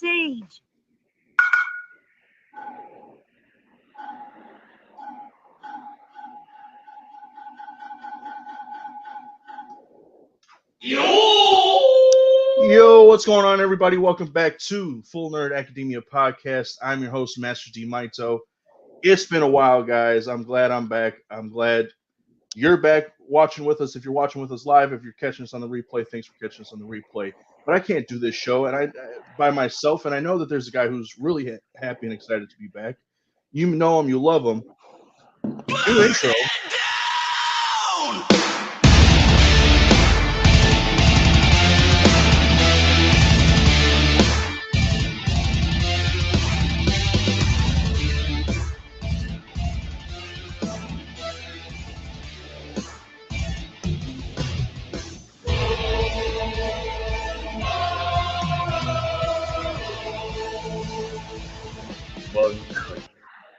siege. Yo, what's going on, everybody? Welcome back to Full Nerd Academia Podcast. I'm your host, Master D Maito. It's been a while, guys. I'm glad I'm back. I'm glad you're back watching with us. If you're watching with us live, if you're catching us on the replay, thanks for catching us on the replay. But I can't do this show and by myself, and I know that there's a guy who's really happy and excited to be back. You know him, you love him. New intro.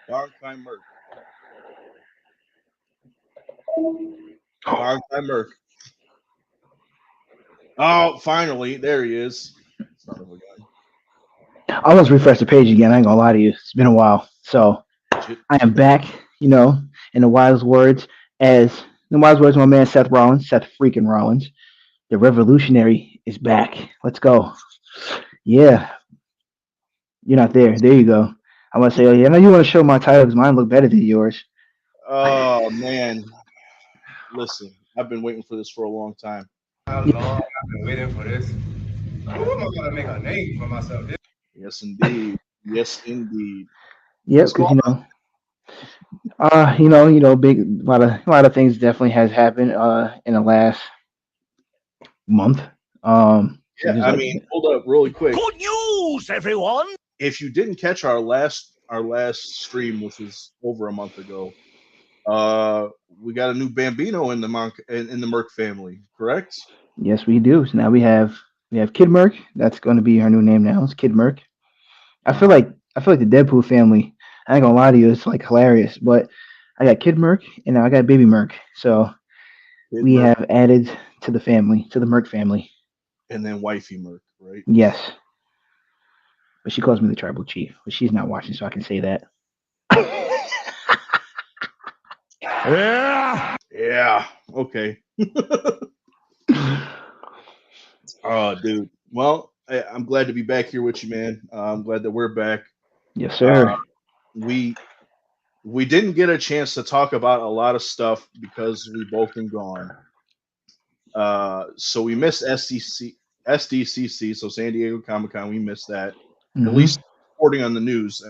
Bankai Merc. Bankai Merc. Oh, finally, there he is. Son of a gun. I almost refreshed the page again. I ain't gonna lie to you. It's been a while. So I am back, in the wise words of my man Seth Rollins, Seth freaking Rollins. The revolutionary is back. Let's go. Yeah. You're not there. There you go. I want to say, oh yeah, I know you want to show my title because mine look better than yours. Oh man. Listen, I've been waiting for this for a long time. How long I've been waiting for this. Who am I gonna make a name for myself? Yes, indeed. Yes, indeed. Yep, because big a lot of things definitely has happened in the last month. Yeah, I mean, hold up, really quick. Good news, everyone! If you didn't catch our last stream, which was over a month ago, we got a new bambino in the Merc family, correct? Yes, we do. So now we have Kid Merc. That's going to be our new name now. It's Kid Merc. I feel like the Deadpool family. I ain't gonna lie to you, it's like hilarious. But I got Kid Merc and now I got Baby Merc. So we have added to the family, to the Merc family. And then Wifey Merc, right? Yes. But she calls me the tribal chief. But she's not watching, so I can say that. Yeah. Okay. Oh, dude. Well, I'm glad to be back here with you, man. I'm glad that we're back. Yes, sir. We didn't get a chance to talk about a lot of stuff because we both been gone. So we missed SDCC, so San Diego Comic-Con. We missed that. Mm-hmm. At least reporting on the news.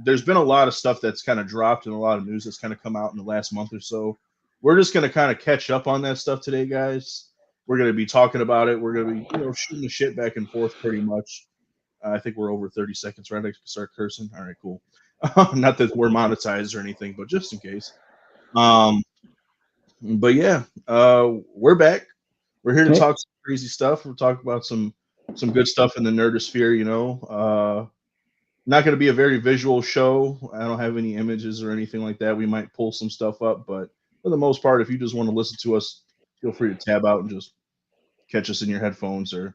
There's been a lot of stuff that's kind of dropped and a lot of news that's kind of come out in the last month or so. We're just going to kind of catch up on that stuff today, guys. We're going to be talking about it. We're going to be, shooting the shit back and forth pretty much. I think we're over 30 seconds, right? I can start cursing. All right, cool. Not that we're monetized or anything, but just in case. But yeah, we're back. We're here to talk some crazy stuff. We'll talk about some good stuff in the nerdosphere, Not going to be a very visual show. I don't have any images or anything like that. We might pull some stuff up, but for the most part, if you just want to listen to us, feel free to tab out and just catch us in your headphones or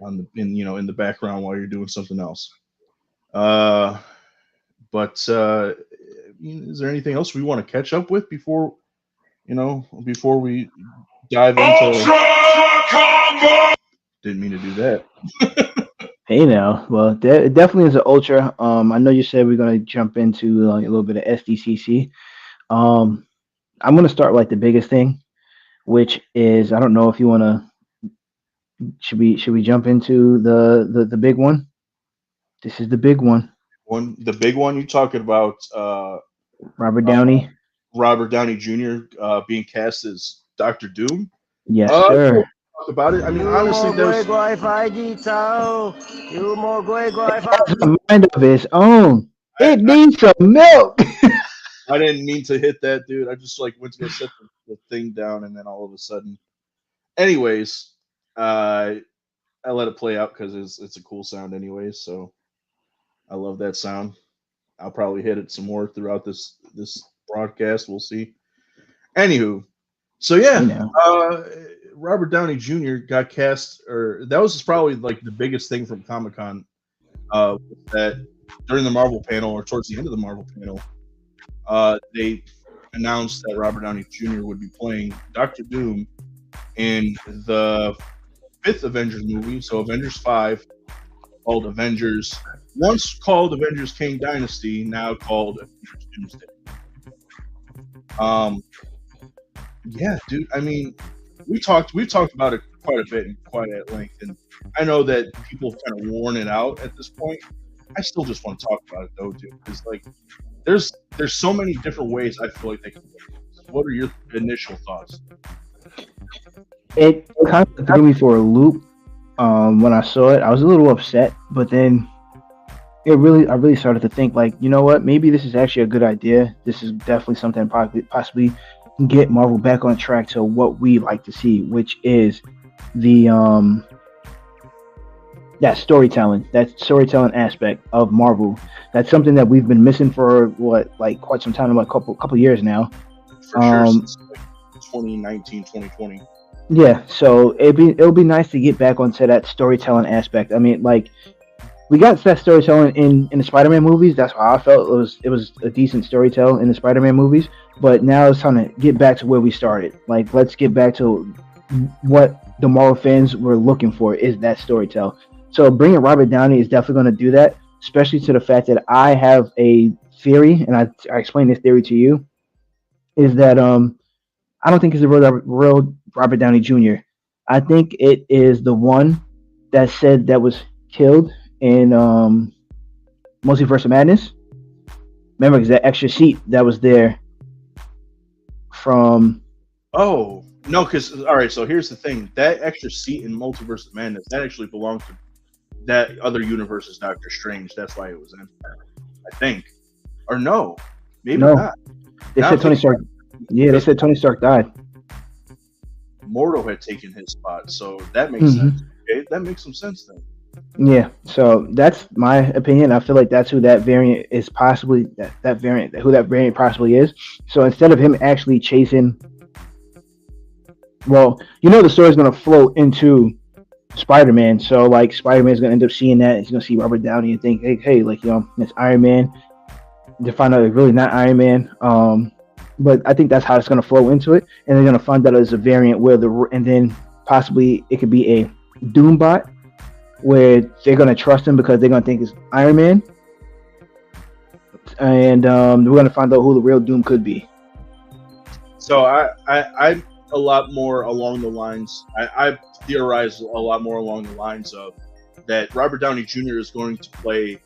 in the background while you're doing something else. But is there anything else we want to catch up with before we dive into? Didn't mean to do that. Hey now, well, it definitely is an ultra. I know you said we're gonna jump into a little bit of SDCC. I'm gonna start with the biggest thing, which is I don't know if you wanna. Should we jump into the big one? This is the big one. The big one you talking about? Robert Downey. Robert Downey Jr. Being cast as Dr. Doom. Yes, sir. Talk about it. I mean, honestly, there's a mind of his own. It needs some milk. I didn't mean to hit that, dude. I just went to go set the thing down, and then all of a sudden, anyways, I let it play out because it's a cool sound, anyways. So I love that sound. I'll probably hit it some more throughout this broadcast. We'll see. Anywho, so yeah, Robert Downey Jr. got cast, or that was probably like the biggest thing from Comic-Con, that during the Marvel panel or towards the end of the Marvel panel, they announced that Robert Downey Jr. would be playing Doctor Doom in the fifth Avengers movie, so Avengers 5, called Avengers, once called Avengers Kang Dynasty, now called Avengers Doomsday. Yeah, dude. I mean, we've talked about it quite a bit and quite at length, and I know that people have kind of worn it out at this point. I still just want to talk about it though, dude, because like there's so many different ways I feel like they can go. What are your initial thoughts? It kind of threw me for a loop when I saw it. I was a little upset, but then I really started to think like, you know what? Maybe this is actually a good idea. This is definitely something possibly get Marvel back on track to what we like to see, which is the that storytelling aspect of Marvel. That's something that we've been missing for quite some time, like couple years now. For sure, since like 2019, 2020. Yeah, so it'll be nice to get back onto that storytelling aspect. I mean, like we got that storytelling in the Spider-Man movies. That's how I felt. It was a decent storytelling in the Spider-Man movies. But now it's time to get back to where we started. Like, let's get back to what the Marvel fans were looking for, is that storytelling. So bringing Robert Downey is definitely going to do that, especially to the fact that I have a theory, and I explained this theory to you, is that I don't think it's a real Robert Downey Jr. I think it is the one that said that was killed in Multiverse of Madness. Remember, because that extra seat that was there from... Oh, no, because, all right, so here's the thing. That extra seat in Multiverse of Madness, that actually belonged to that other universe's Doctor Strange. That's why it was in there, I think. Or no, maybe not. They said Tony Stark. Yeah, they said Tony Stark died. Mordo had taken his spot, so that makes sense. Okay, that makes some sense then. Yeah, so that's my opinion. I feel like that's who that variant is possibly. Who that variant possibly is. So instead of him actually chasing, well, the story is going to flow into Spider-Man. So like Spider-Man is going to end up seeing that. He's going to see Robert Downey and think, hey, like it's Iron Man. To find out it's really not Iron Man. But I think that's how it's going to flow into it, and they're going to find out it's a variant and then possibly it could be a Doombot, where they're going to trust him because they're going to think it's Iron Man, and we're going to find out who the real Doom could be. So I'm a lot more along the lines. I theorize a lot more along the lines of that Robert Downey Jr. is going to play,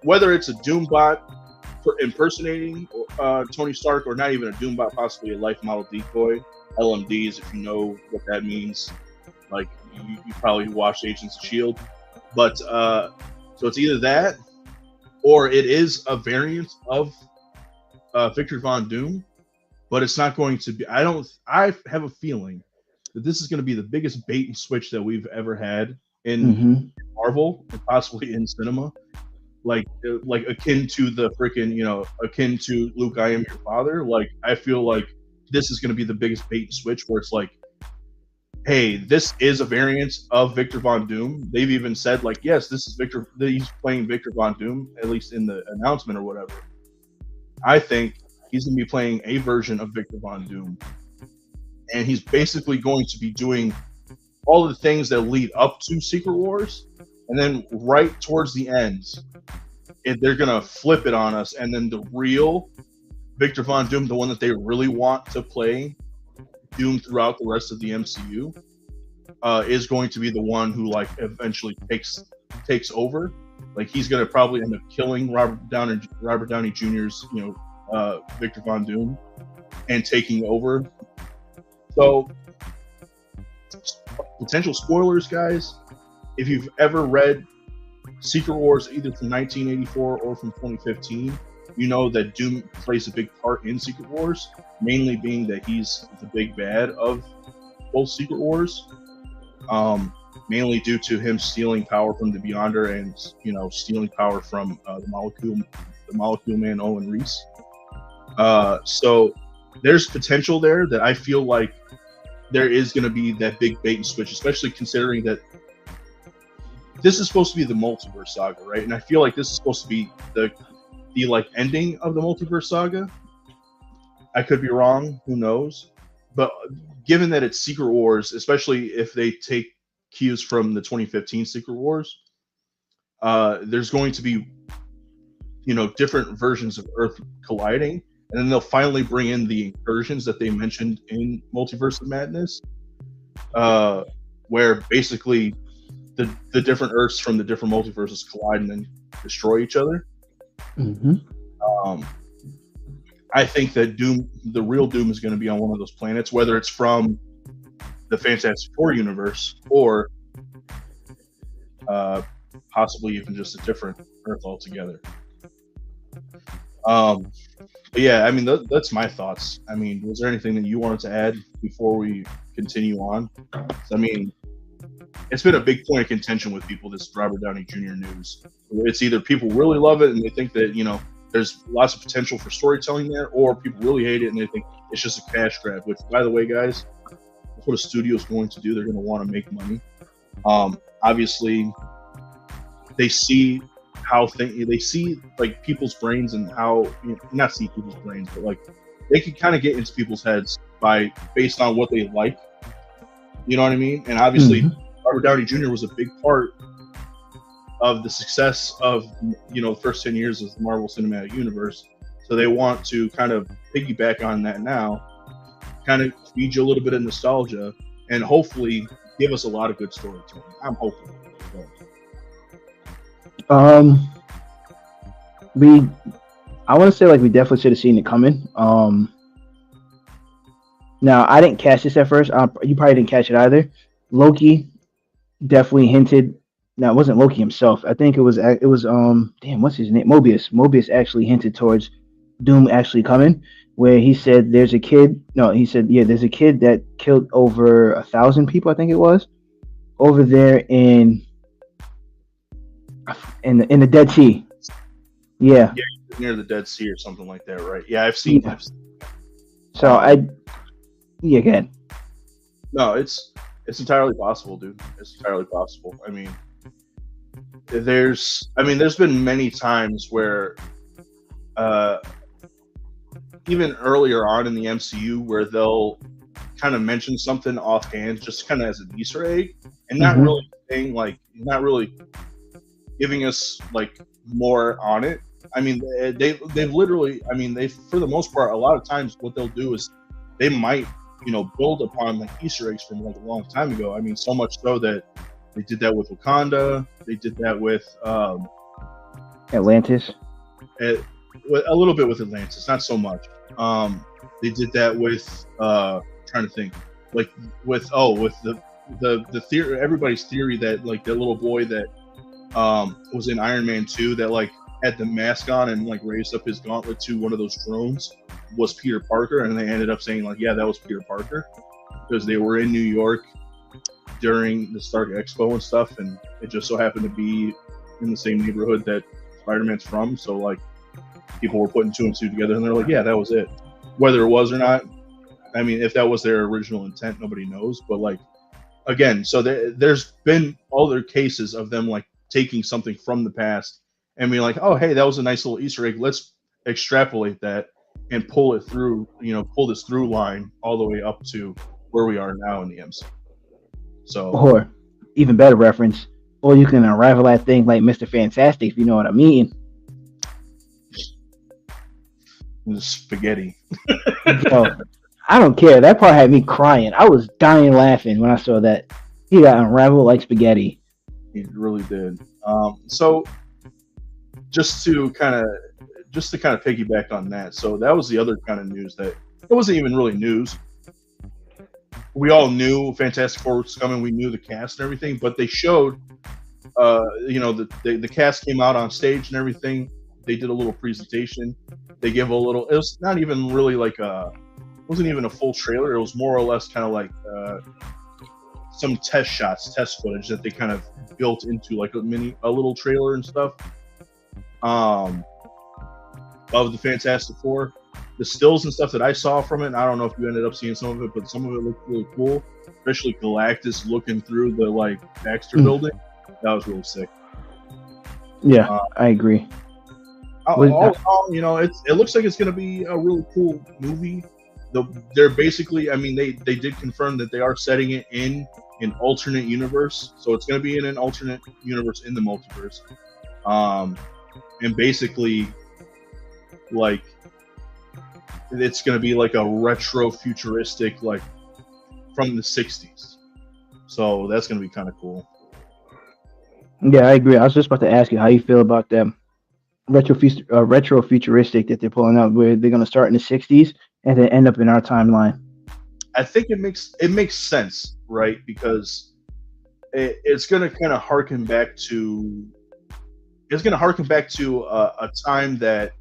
whether it's a Doombot impersonating Tony Stark, or not even a Doombot, possibly a life model decoy. LMDs, if you know what that means. Like, you probably watched Agents of S.H.I.E.L.D. But, so it's either that, or it is a variant of Victor Von Doom, but it's not going to be, I have a feeling that this is going to be the biggest bait and switch that we've ever had in Marvel, and possibly in cinema. Like akin to the freaking, akin to Luke, I am your father. Like, I feel like this is going to be the biggest bait and switch, where it's like, hey, this is a variant of Victor Von Doom. They've even said, like, yes, this is Victor. He's playing Victor Von Doom, at least in the announcement or whatever. I think he's going to be playing a version of Victor Von Doom, and he's basically going to be doing all of the things that lead up to Secret Wars, and then right towards the end, they're going to flip it on us, and then the real Victor Von Doom, the one that they really want to play Doom throughout the rest of the MCU, is going to be the one who, like, eventually takes over. Like, he's going to probably end up killing Robert Downey Jr.'s, Victor Von Doom, and taking over. So, potential spoilers, guys. If you've ever read Secret Wars, either from 1984 or from 2015, you know that Doom plays a big part in Secret Wars, mainly being that he's the big bad of both Secret Wars, mainly due to him stealing power from the Beyonder and, stealing power from the Molecule Man, Owen Reese. So there's potential there that I feel like there is going to be that big bait and switch, especially considering that this is supposed to be the multiverse saga, right? And I feel like this is supposed to be the like ending of the multiverse saga. I could be wrong, who knows? But given that it's Secret Wars, especially if they take cues from the 2015 Secret Wars, there's going to be, different versions of Earth colliding, and then they'll finally bring in the incursions that they mentioned in Multiverse of Madness, where basically the different Earths from the different multiverses collide and then destroy each other. Mm-hmm. I think that the real Doom is going to be on one of those planets, whether it's from the Fantastic Four universe or possibly even just a different Earth altogether. But yeah, I mean, that's my thoughts. I mean, was there anything that you wanted to add before we continue on? I mean, it's been a big point of contention with people, this Robert Downey Jr. news. It's either people really love it and they think that, there's lots of potential for storytelling there, or people really hate it and they think it's just a cash grab, which, by the way, guys, that's what a studio is going to do. They're going to want to make money. Obviously, they see they see like people's brains and how, not see people's brains, but like they can kind of get into people's heads based on what they like. You know what I mean? And obviously, Robert Downey Jr. was a big part of the success of, the first 10 years of the Marvel Cinematic Universe. So they want to kind of piggyback on that now, kind of feed you a little bit of nostalgia, and hopefully give us a lot of good storytelling. I'm hoping. I want to say like we definitely should have seen it coming. Now I didn't catch this at first. You probably didn't catch it either. Loki definitely hinted. No, it wasn't Loki himself. I think it was what's his name? Mobius. Mobius actually hinted towards Doom actually coming, where he said there's a kid. No, he said there's a kid that killed over 1,000 people. I think it was over there in the Dead Sea. Yeah, near the Dead Sea or something like that, right? Yeah, I've seen. Yeah. So go ahead. No, it's entirely possible, dude. It's entirely possible. I mean, there's been many times where, even earlier on in the MCU, where they'll kind of mention something offhand, just kind of as an Easter egg, and not really saying not really giving us like more on it. I mean, they've literally, for the most part, a lot of times what they'll do is they might, build upon like Easter eggs from like a long time ago. I mean, so much so that they did that with Wakanda. They did that with Atlantis. A little bit with Atlantis, not so much. They did that with trying to think, like with the theory, everybody's theory that like the little boy that was in Iron Man 2 that like had the mask on and like raised up his gauntlet to one of those drones was Peter Parker, and they ended up saying like, yeah, that was Peter Parker, because they were in New York during the Stark Expo and stuff, and it just so happened to be in the same neighborhood that Spider-Man's from. So like people were putting two and two together, and they're like, yeah, that was it. Whether it was or not, I mean, if that was their original intent, nobody knows. But like, again, so there's been other cases of them like taking something from the past and being like, oh, hey, that was a nice little Easter egg. Let's extrapolate that and pull it through, pull this through line all the way up to where we are now in the MCU. So, or even better reference, or you can unravel that thing like Mr. Fantastic, if you know what I mean. Spaghetti. Yo, I don't care. That part had me crying. I was dying laughing when I saw that. He got unraveled like spaghetti. He really did. So just to kind of piggyback on that. So that was the other kind of news that it wasn't even really news. We all knew Fantastic Four was coming. We knew the cast and everything, but they showed, the cast came out on stage and everything. They did a little presentation. They gave a little. It was not even really like it wasn't even a full trailer. It was more or less kind of like some test footage that they kind of built into like a little trailer and stuff of the Fantastic Four. the stills and stuff that I saw from it, and I don't know if you ended up seeing some of it, but some of it looked really cool, especially Galactus looking through the like Baxter building. That was really sick. Yeah, I agree. All in all, you know, it looks like it's going to be a really cool movie. They're basically, I mean, they did confirm that they are setting it in an alternate universe, so it's going to be in an alternate universe in the multiverse, and basically, like, it's going to be like a retro futuristic, like from the 60s. So that's going to be kind of cool. Yeah, I agree. I was just about to ask you how you feel about them retro futuristic that they're pulling out, where they're going to start in the 60s and then end up in our timeline. I think it makes sense, right? Because it's going to kind of harken back to a time that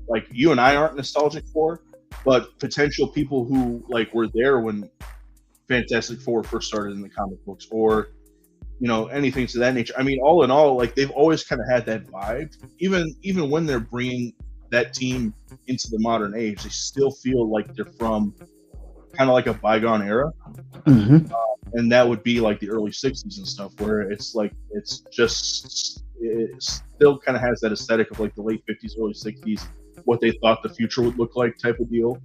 like you and I aren't nostalgic for, but potential people who like were there when Fantastic Four first started in the comic books, or you know, anything to that nature. I mean, all in all, like they've always kind of had that vibe. Even when they're bringing that team into the modern age, they still feel like they're from kind of like a bygone era. Mm-hmm. And that would be like the early 60s and stuff, where it's like it still kind of has that aesthetic of like the late 50s, early 60s, what they thought the future would look like type of deal.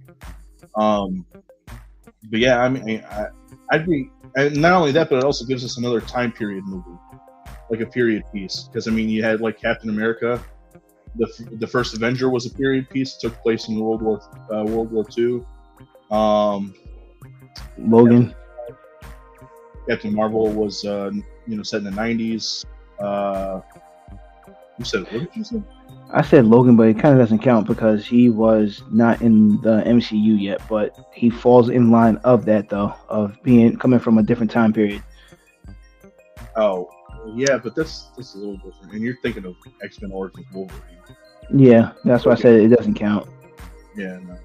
But yeah, I mean, I'd be, and not only that, but it also gives us another time period movie, like a period piece. Because I mean, you had like Captain America, the first Avenger was a period piece. It took place in World War II. Logan. Captain Marvel was set in the 90s. You said, what did you say? I said Logan, but it kind of doesn't count because he was not in the MCU yet, but he falls in line of that though, of coming from a different time period. Oh, yeah, but that's a little different. And you're thinking of X-Men Origins Wolverine. Yeah, that's why I said it doesn't count. Yeah, no.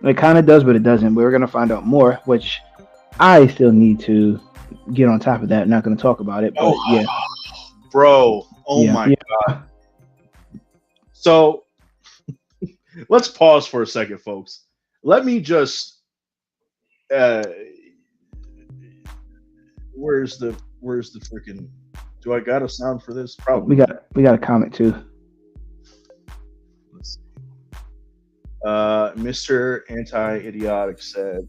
It kind of does, but it doesn't. But we're gonna find out more, which I still need to get on top of that. Not gonna talk about it, but yeah, bro. My God. So let's pause for a second, folks. Let me just where's the freaking, do I got a sound for this? Probably. We got a comment too. Let's see. Mr. Anti-Idiotic said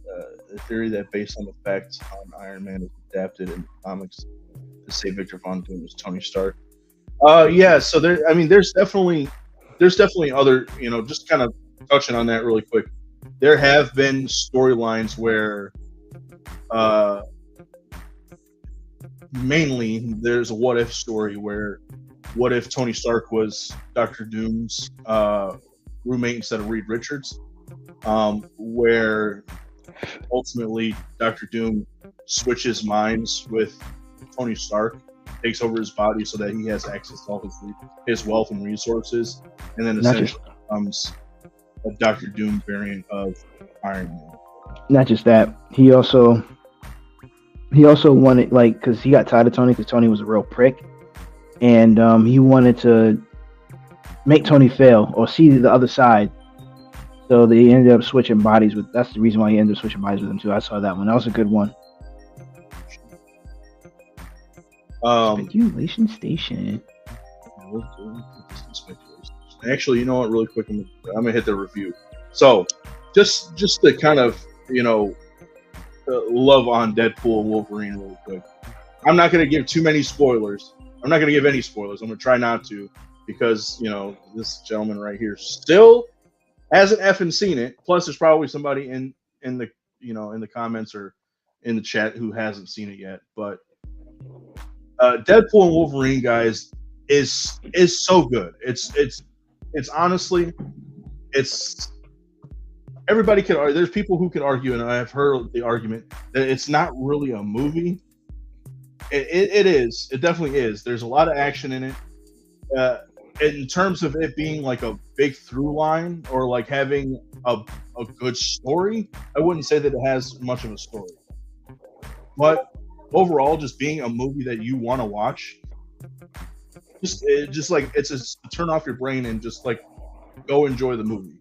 the theory that based on the facts on Iron Man is adapted in comics to say Victor Von Doom is Tony Stark. Yeah, so there's definitely other, you know, just kind of touching on that really quick. There have been storylines where mainly there's a what if story where what if Tony Stark was Dr. Doom's roommate instead of Reed Richards, where ultimately Dr. Doom switches minds with Tony Stark, takes over his body so that he has access to all his wealth and resources, and then essentially becomes a Dr. Doom variant of Iron Man. Not just that, he also wanted, like, because he got tired of Tony because Tony was a real prick, and he wanted to make Tony fail or see the other side. So they ended up switching bodies with. That's the reason why he ended up switching bodies with him too. I saw that one. That was a good one. Speculation station. Actually, you know what? Really quick, I'm gonna hit the review. So, just to kind of, you know, love on Deadpool and Wolverine really quick. I'm not gonna give too many spoilers. I'm not gonna give any spoilers. I'm gonna try not to, because you know this gentleman right here still hasn't effing seen it. Plus, there's probably somebody in the, you know, in the comments or in the chat who hasn't seen it yet, but. Deadpool and Wolverine, guys, is so good. It's honestly, it's, everybody can argue. There's people who can argue, and I've heard the argument that it's not really a movie. It is. It definitely is. There's a lot of action in it. In terms of it being like a big through line or like having a good story, I wouldn't say that it has much of a story. But overall, just being a movie that you want to watch, just like it's a turn off your brain and just like go enjoy the movie.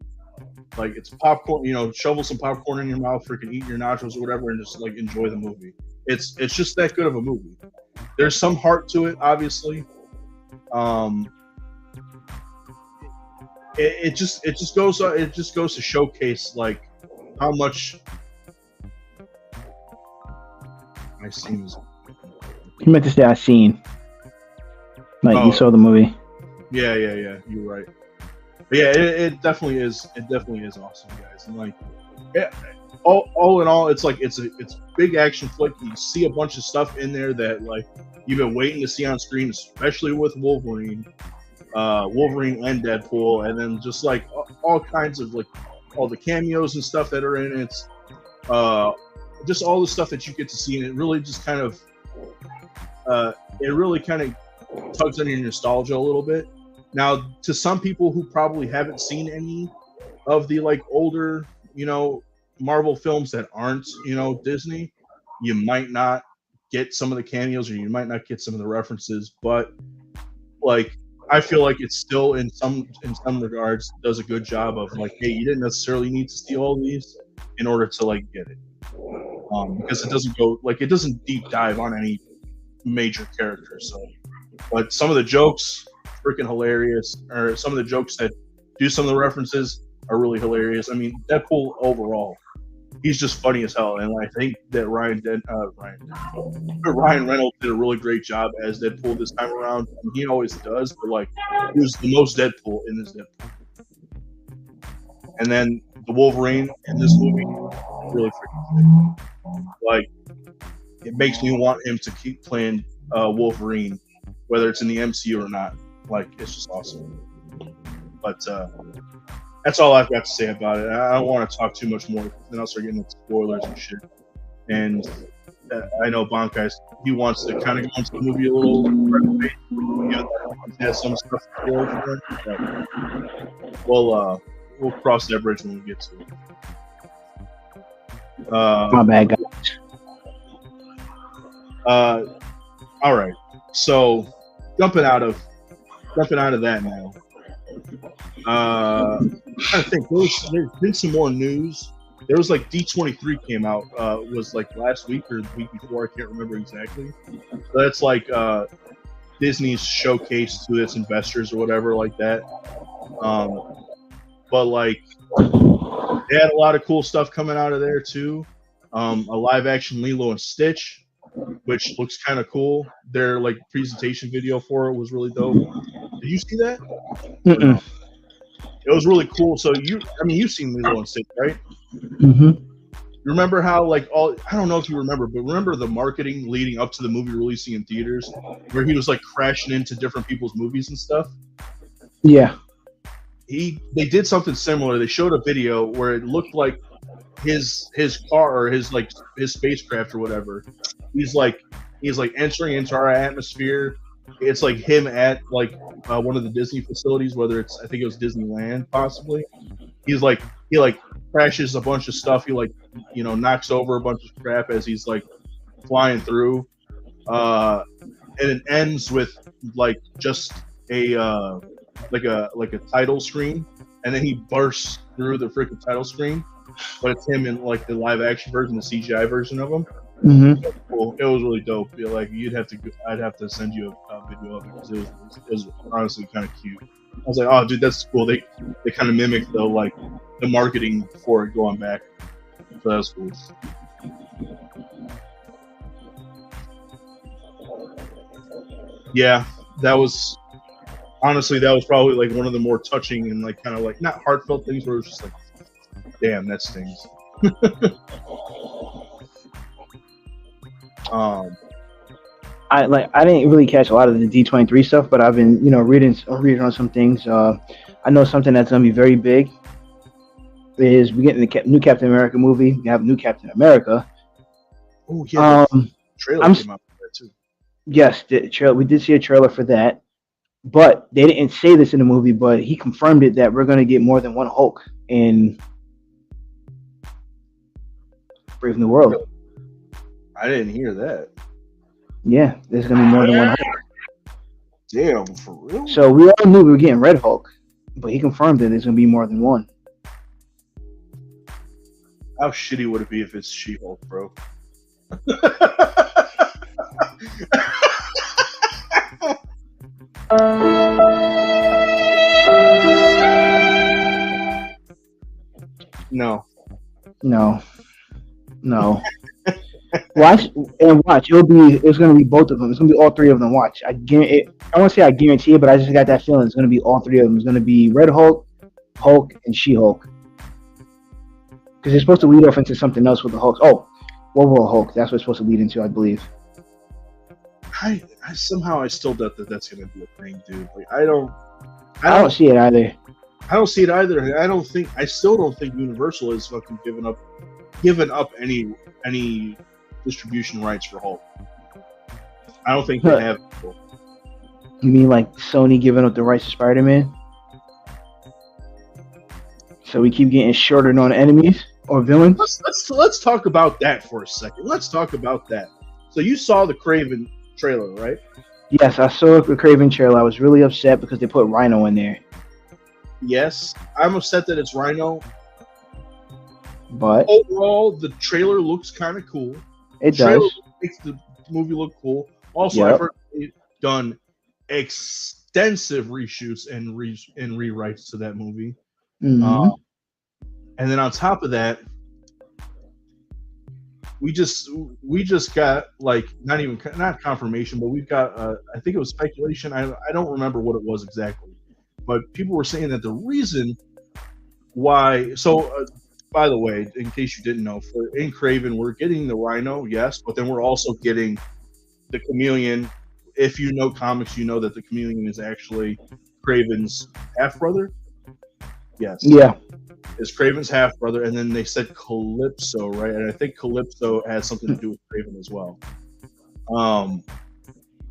Like it's popcorn, shovel some popcorn in your mouth, freaking eat your nachos or whatever, and just like enjoy the movie. It's just that good of a movie. There's some heart to it, obviously. It just goes to showcase like how much my scene is. You meant to say I seen. Like you saw the movie. Yeah. You're right. But yeah, it definitely is. It definitely is awesome, guys. And like, all in all, it's like it's a big action flick. You see a bunch of stuff in there that like you've been waiting to see on screen, especially with Wolverine and Deadpool, and then just like all kinds of like all the cameos and stuff that are in it. Just all the stuff that you get to see, and it really just kind of tugs on your nostalgia a little bit. Now, to some people who probably haven't seen any of the like older, Marvel films that aren't, Disney, you might not get some of the cameos, or you might not get some of the references. But like, I feel like it's still in some regards does a good job of like, hey, you didn't necessarily need to see all these in order to like get it, because it doesn't deep dive on any major characters. So, but some of the jokes freaking hilarious, or some of the jokes that do some of the references are really hilarious. I mean, Deadpool overall, he's just funny as hell, and I think that Ryan Reynolds did a really great job as Deadpool this time around. I mean, he always does, but like he was the most Deadpool in this Deadpool. And then the Wolverine in this movie, really freaking good. Like, it makes me want him to keep playing Wolverine, whether it's in the MCU or not. Like, it's just awesome. But that's all I've got to say about it. I don't want to talk too much more, then I'll start getting into spoilers and shit. And I know Bankai, he wants to kind of go into the movie a little. He has some stuff to spoil for him. But we'll cross that bridge when we get to it. My bad, guys. All right. So jumping out of that now. I'm trying to think. There's been some more news. There was like D23 came out. Was like last week or the week before. I can't remember exactly. So that's like Disney's showcase to its investors or whatever like that. But like they had a lot of cool stuff coming out of there too. A live action Lilo and Stitch, which looks kind of cool. Their like presentation video for it was really dope. Did you see that? Mm-mm. It was really cool. So you've seen Lilo and Stitch, right? Mm-hmm. Remember how like I don't know if you remember, but remember the marketing leading up to the movie releasing in theaters, where he was like crashing into different people's movies and stuff? Yeah. They did something similar. They showed a video where it looked like his car or his spacecraft or whatever. He's like entering into our atmosphere. It's like him at like one of the Disney facilities, whether it's I think it was Disneyland possibly. He crashes a bunch of stuff. He knocks over a bunch of crap as he's like flying through. And it ends with like just a title screen, and then he bursts through the freaking title screen. But it's him in like the live action version, the CGI version of him. Mm-hmm. Cool. It was really dope. Like I'd have to send you a video of it because it was honestly kind of cute. I was like, oh, dude, that's cool. They kind of mimicked the marketing for it going back. So that was cool. Yeah, that was probably like one of the more touching and like kind of like not heartfelt things where it was just like, damn, that stings. I didn't really catch a lot of the D23 stuff, but I've been reading on some things. I know something that's gonna be very big is we get the new Captain America movie. We have new Captain America. Oh yeah, trailer came out for that too. Yes, we did see a trailer for that, but they didn't say this in the movie. But he confirmed it that we're gonna get more than one Hulk in Brave New World. I didn't hear that. Yeah, there's gonna be more than one Hulk. Damn, for real? So we all knew we were getting Red Hulk, but he confirmed that there's gonna be more than one. How shitty would it be if it's She-Hulk, bro? No. Watch. It's gonna be both of them. It's gonna be all three of them. Watch. I won't say I guarantee it, but I just got that feeling it's gonna be all three of them. It's gonna be Red Hulk, Hulk, and She-Hulk. Because they're supposed to lead off into something else with the Hulk. Oh, World War Hulk. That's what it's supposed to lead into, I believe. I still doubt that that's gonna be a thing, dude. Like I don't see it either. I don't see it either. I still don't think Universal is fucking giving up any distribution rights for Hulk. I don't think they have. You mean like Sony giving up the rights to Spider-Man? So we keep getting shorter on enemies or villains? Let's talk about that for a second. Let's talk about that. So you saw the Kraven trailer, right? Yes, I saw the Kraven trailer. I was really upset because they put Rhino in there. Yes, I'm upset that it's Rhino. But overall, the trailer looks kind of cool. It does. Makes the movie look cool. Also, I've heard they've done extensive reshoots and rewrites to that movie. Mm-hmm. And then on top of that, we just got like not confirmation, but we've got I think it was speculation. I don't remember what it was exactly, but people were saying that the reason why. So by the way, in case you didn't know, in Kraven we're getting the Rhino, yes, but then we're also getting the Chameleon. If you know comics, you know that the Chameleon is actually Kraven's half brother. Yes. Yeah. Is Kraven's half brother, and then they said Calypso, right? And I think Calypso has something to do with Kraven as well.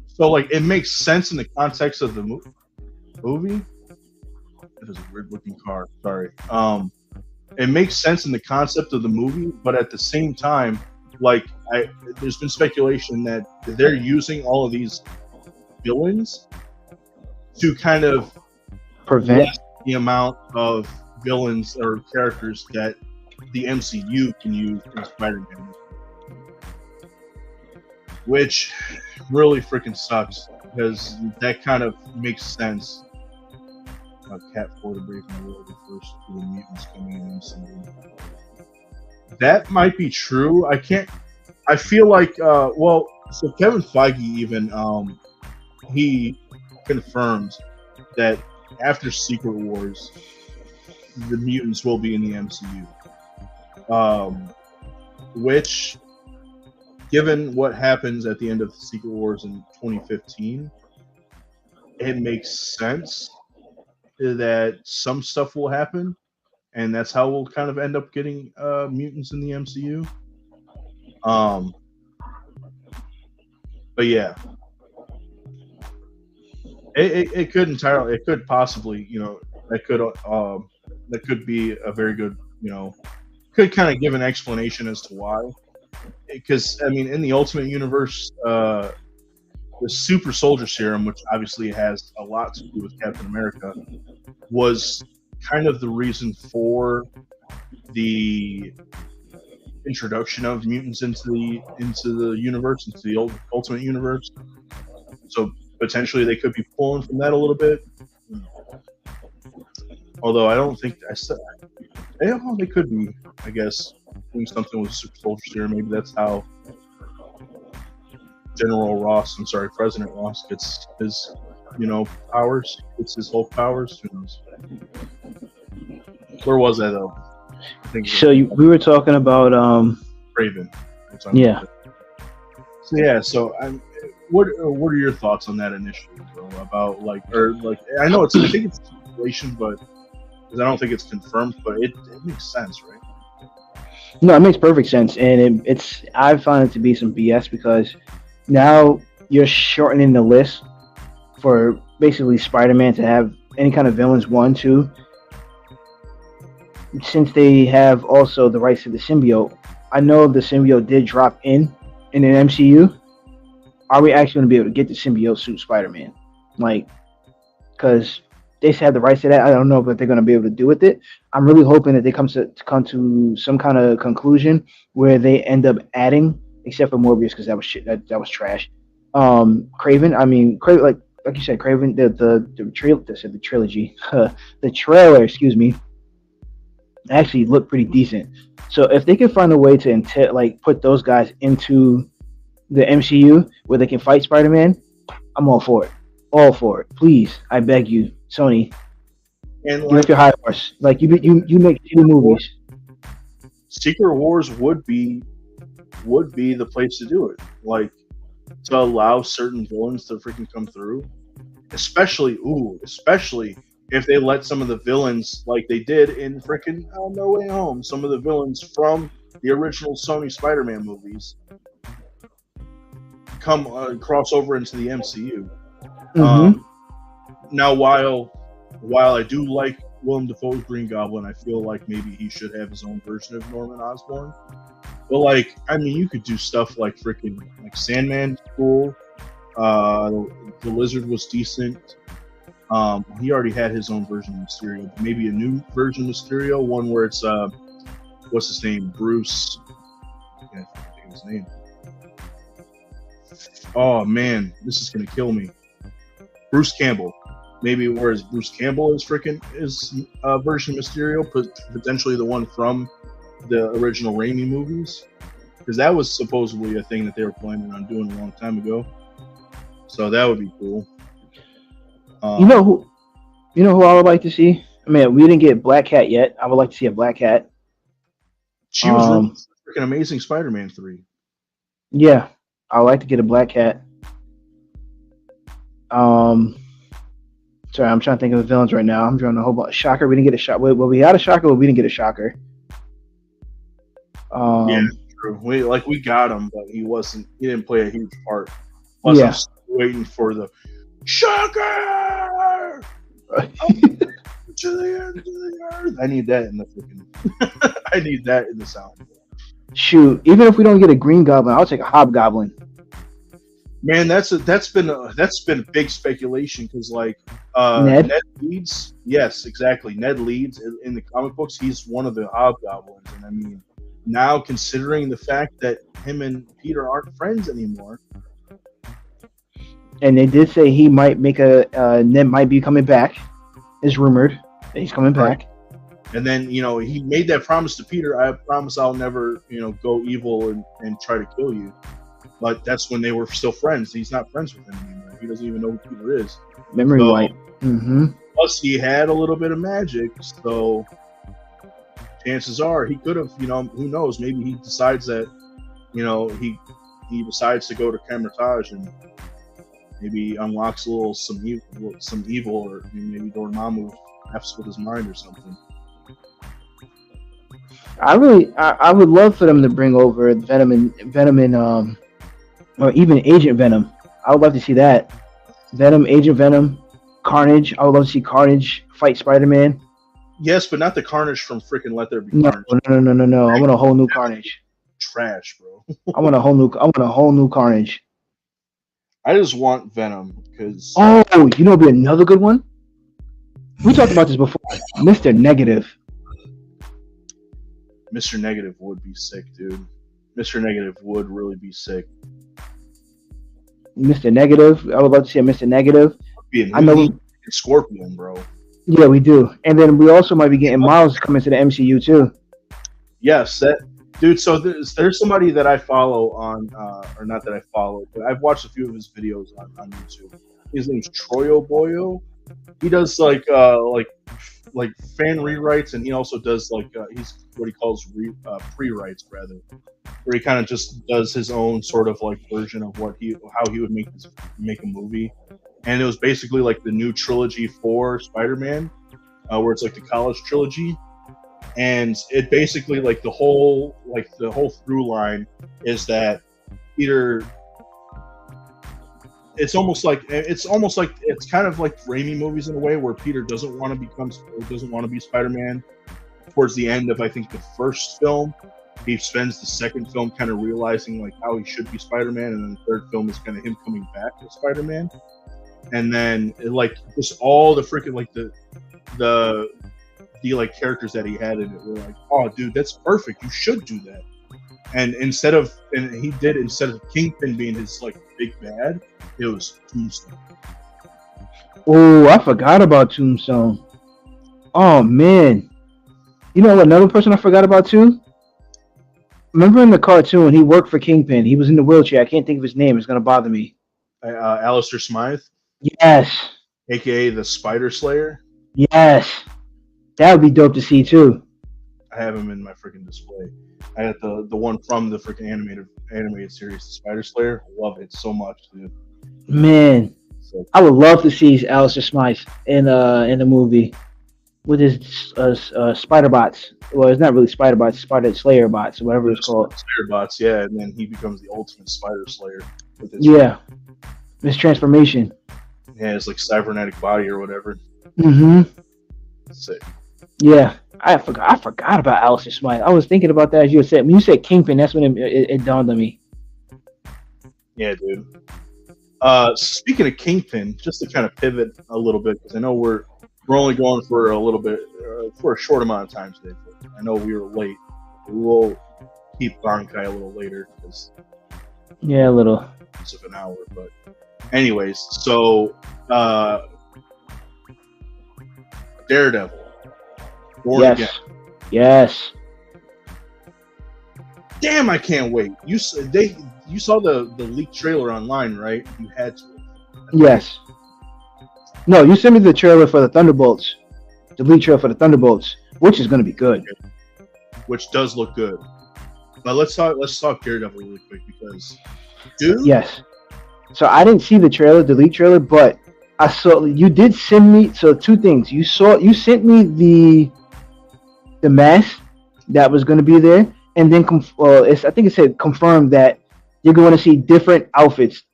So like it makes sense in the context of the movie. That is a weird looking car. Sorry. It makes sense in the concept of the movie, but at the same time, like there's been speculation that they're using all of these villains to kind of prevent the amount of villains or characters that the MCU can use in Spider-Man, which really freaking sucks because that kind of makes sense. Cat 4 to break my will, the first of the mutants coming in MCU. That might be true. I feel like so Kevin Feige even he confirmed that after Secret Wars the mutants will be in the MCU, which given what happens at the end of Secret Wars in 2015, it makes sense that some stuff will happen, and that's how we'll kind of end up getting mutants in the MCU. But yeah, it could possibly, that could be a very good, could kind of give an explanation as to why. Because I mean, in the Ultimate Universe, the Super Soldier Serum, which obviously has a lot to do with Captain America, was kind of the reason for the introduction of mutants into the universe, into the Ultimate Universe. So potentially they could be pulling from that a little bit. Although I don't think they could be, I guess, doing something with Super Soldier Serum. Maybe that's how President Ross gets his, powers. Gets his Hulk powers. Who knows? Where was I though? We were talking about Kraven. Yeah. So what are your thoughts on that initially, bro? About I know I think it's a speculation, but because I don't think it's confirmed, but it makes sense, right? No, it makes perfect sense, and I find it to be some BS because now you're shortening the list for basically Spider-Man to have any kind of villains 1, 2. Since they have also the rights to the symbiote, I know the symbiote did drop in an MCU. Are we actually going to be able to get the symbiote suit Spider-Man? Because they have the rights to that. I don't know what they're going to be able to do with it. I'm really hoping that they come to some kind of conclusion where they end up adding, except for Morbius because that was shit. That was trash. Craven. I mean, Craven, like you said, Craven. The trilogy, the trailer. Excuse me. Actually looked pretty decent. So if they can find a way to put those guys into the MCU where they can fight Spider-Man, I'm all for it. All for it. Please, I beg you, Sony, And give up your high horse. Like you make shitty movies. Secret Wars would be the place to do it. Like to allow certain villains to freaking come through. Especially if they let some of the villains, like they did in freaking No Way Home, some of the villains from the original Sony Spider-Man movies come cross over into the MCU. Mm-hmm. Now, while I do like Willem Dafoe's Green Goblin, I feel like maybe he should have his own version of Norman Osborn. But like, I mean, you could do stuff like freaking like Sandman's cool. The Lizard was decent. He already had his own version of Mysterio. But maybe a new version of Mysterio, one where it's what's his name, Bruce. I can't think of his name. Oh man, this is gonna kill me. Bruce Campbell. Maybe whereas Bruce Campbell is freaking his version of Mysterio, potentially the one from the original Raimi movies, because that was supposedly a thing that they were planning on doing a long time ago. So that would be cool. You know who I would like to see? I mean, we didn't get Black Cat yet. I would like to see a Black Cat. She was really freaking Amazing Spider-Man 3. Yeah, I would like to get a Black Cat. Sorry, I'm trying to think of the villains right now. I'm drawing a whole bunch. Shocker, we didn't get a Shocker. Well, we had a Shocker, but we didn't get a Shocker. Yeah, true. We got him, but he didn't play a huge part. Plus, I'm still waiting for the Shocker to the end of the earth. I need that in the freaking. I need that in the sound. Shoot, even if we don't get a Green Goblin, I'll take a Hobgoblin. Man, that's been big speculation because Ned Leeds, yes, exactly. Ned Leeds in the comic books, he's one of the Hobgoblins, and I mean, now considering the fact that him and Peter aren't friends anymore, and they did say he might make Ned might be coming back. It's rumored that he's coming back. And then he made that promise to Peter. I promise I'll never go evil and try to kill you. But that's when they were still friends. He's not friends with him anymore. He doesn't even know who Peter is. Memory wipe. Mm-hmm. Plus, he had a little bit of magic, so chances are he could have. Who knows? Maybe he decides that, he decides to go to Camertage and maybe unlocks some evil, or maybe Dormammu f's with his mind or something. I would love for them to bring over Venom and or even Agent Venom. I would love to see that. Venom, Agent Venom, Carnage. I would love to see Carnage fight Spider-Man. Yes, but not the Carnage from freaking Let There Be Carnage. No. I want a whole new Carnage. Trash, bro. I want a whole new Carnage. I just want Venom because. Oh, it'd be another good one. We talked about this before. Mr. Negative. Mr. Negative would be sick, dude. Mr. Negative would really be sick. Mr. Negative. I would love to see a Mr. Negative. I know Scorpion, bro. Yeah, we do. And then we also might be getting Miles coming to the MCU too. Yes, dude. So there's somebody that I follow on, or not that I follow, but I've watched a few of his videos on YouTube. His name's Troyo Boyo. He does like fan rewrites, and he also does he's what he calls pre-writes rather, where he kind of just does his own sort of version of how he would make a movie. And it was basically like the new trilogy for Spider-Man, where it's like the college trilogy, and it basically the whole through line is that Peter. It's kind of like Raimi movies in a way where Peter doesn't want to be Spider-Man. Towards the end of I think the first film, he spends the second film kind of realizing how he should be Spider-Man, and then the third film is kind of him coming back as Spider-Man. and then like just all the freaking like the like characters that he had in it were like, oh dude, that's perfect. You should do that. And instead of Kingpin being his like big bad, it was Tombstone. Oh, I forgot about Tombstone. Oh man, you know another person I forgot about too. Remember in the cartoon, he worked for Kingpin. He was in the wheelchair. I can't think of his name. It's gonna bother me. Alistair Smythe, Yes, aka the Spider Slayer. yes, that would be dope to see too. I have him in my freaking display. I got the one from the freaking animated series, the Spider Slayer. Love it so much, dude. Man, So, I would love to see Alistair Smythe in the movie with his spider bots. Well, it's not really spider bots, Spider Slayer bots, whatever it's called. Slayer bots, yeah, and then he becomes the ultimate Spider Slayer. With his This transformation. Yeah, his like cybernetic body or whatever. Mm-hmm. Sick. Yeah, I forgot about Alistair Smythe. I was thinking about that as you said. When you said Kingpin, that's when it dawned on me. Yeah, dude. Speaking of Kingpin, just to kind of pivot a little bit, because I know we're only going for a little bit for a short amount of time today. But I know we were late. We'll keep Bankai a little later because A little. it's of an hour. But anyways, so Daredevil. Born Again. Yes. Damn, I can't wait. You saw the leaked trailer online, right? You had to. Yes. No, you sent me the trailer for the Thunderbolts. The lead trailer for the Thunderbolts, which is going to be good. Which does look good. But let's talk Daredevil really quick because, dude. Yes. So I didn't see the lead trailer, but I saw you did send me. So two things. You sent me the mask that was going to be there, and then I think it said confirmed that you're going to see different outfits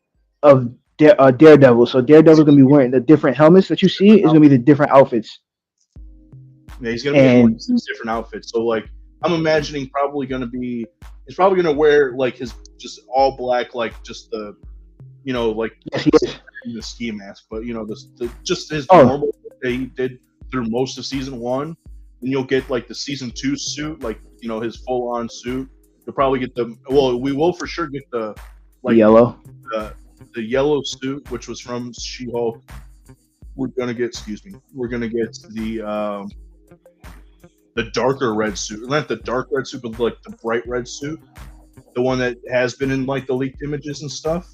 of Daredevil. So Daredevil's going to be wearing the different helmets that you see. Is going to be the different outfits. Yeah, he's going to be wearing these different outfits. So like, I'm imagining he's probably going to wear like his just all black, like just the, like yes, he is. The ski mask, but just his normal that he did through most of season 1. Then you'll get like the season 2 suit, like his full on suit. You'll probably get we will for sure get the yellow, the yellow suit, which was from She-Hulk. We're gonna get the darker red suit, not the dark red suit, but like the bright red suit, the one that has been in like the leaked images and stuff.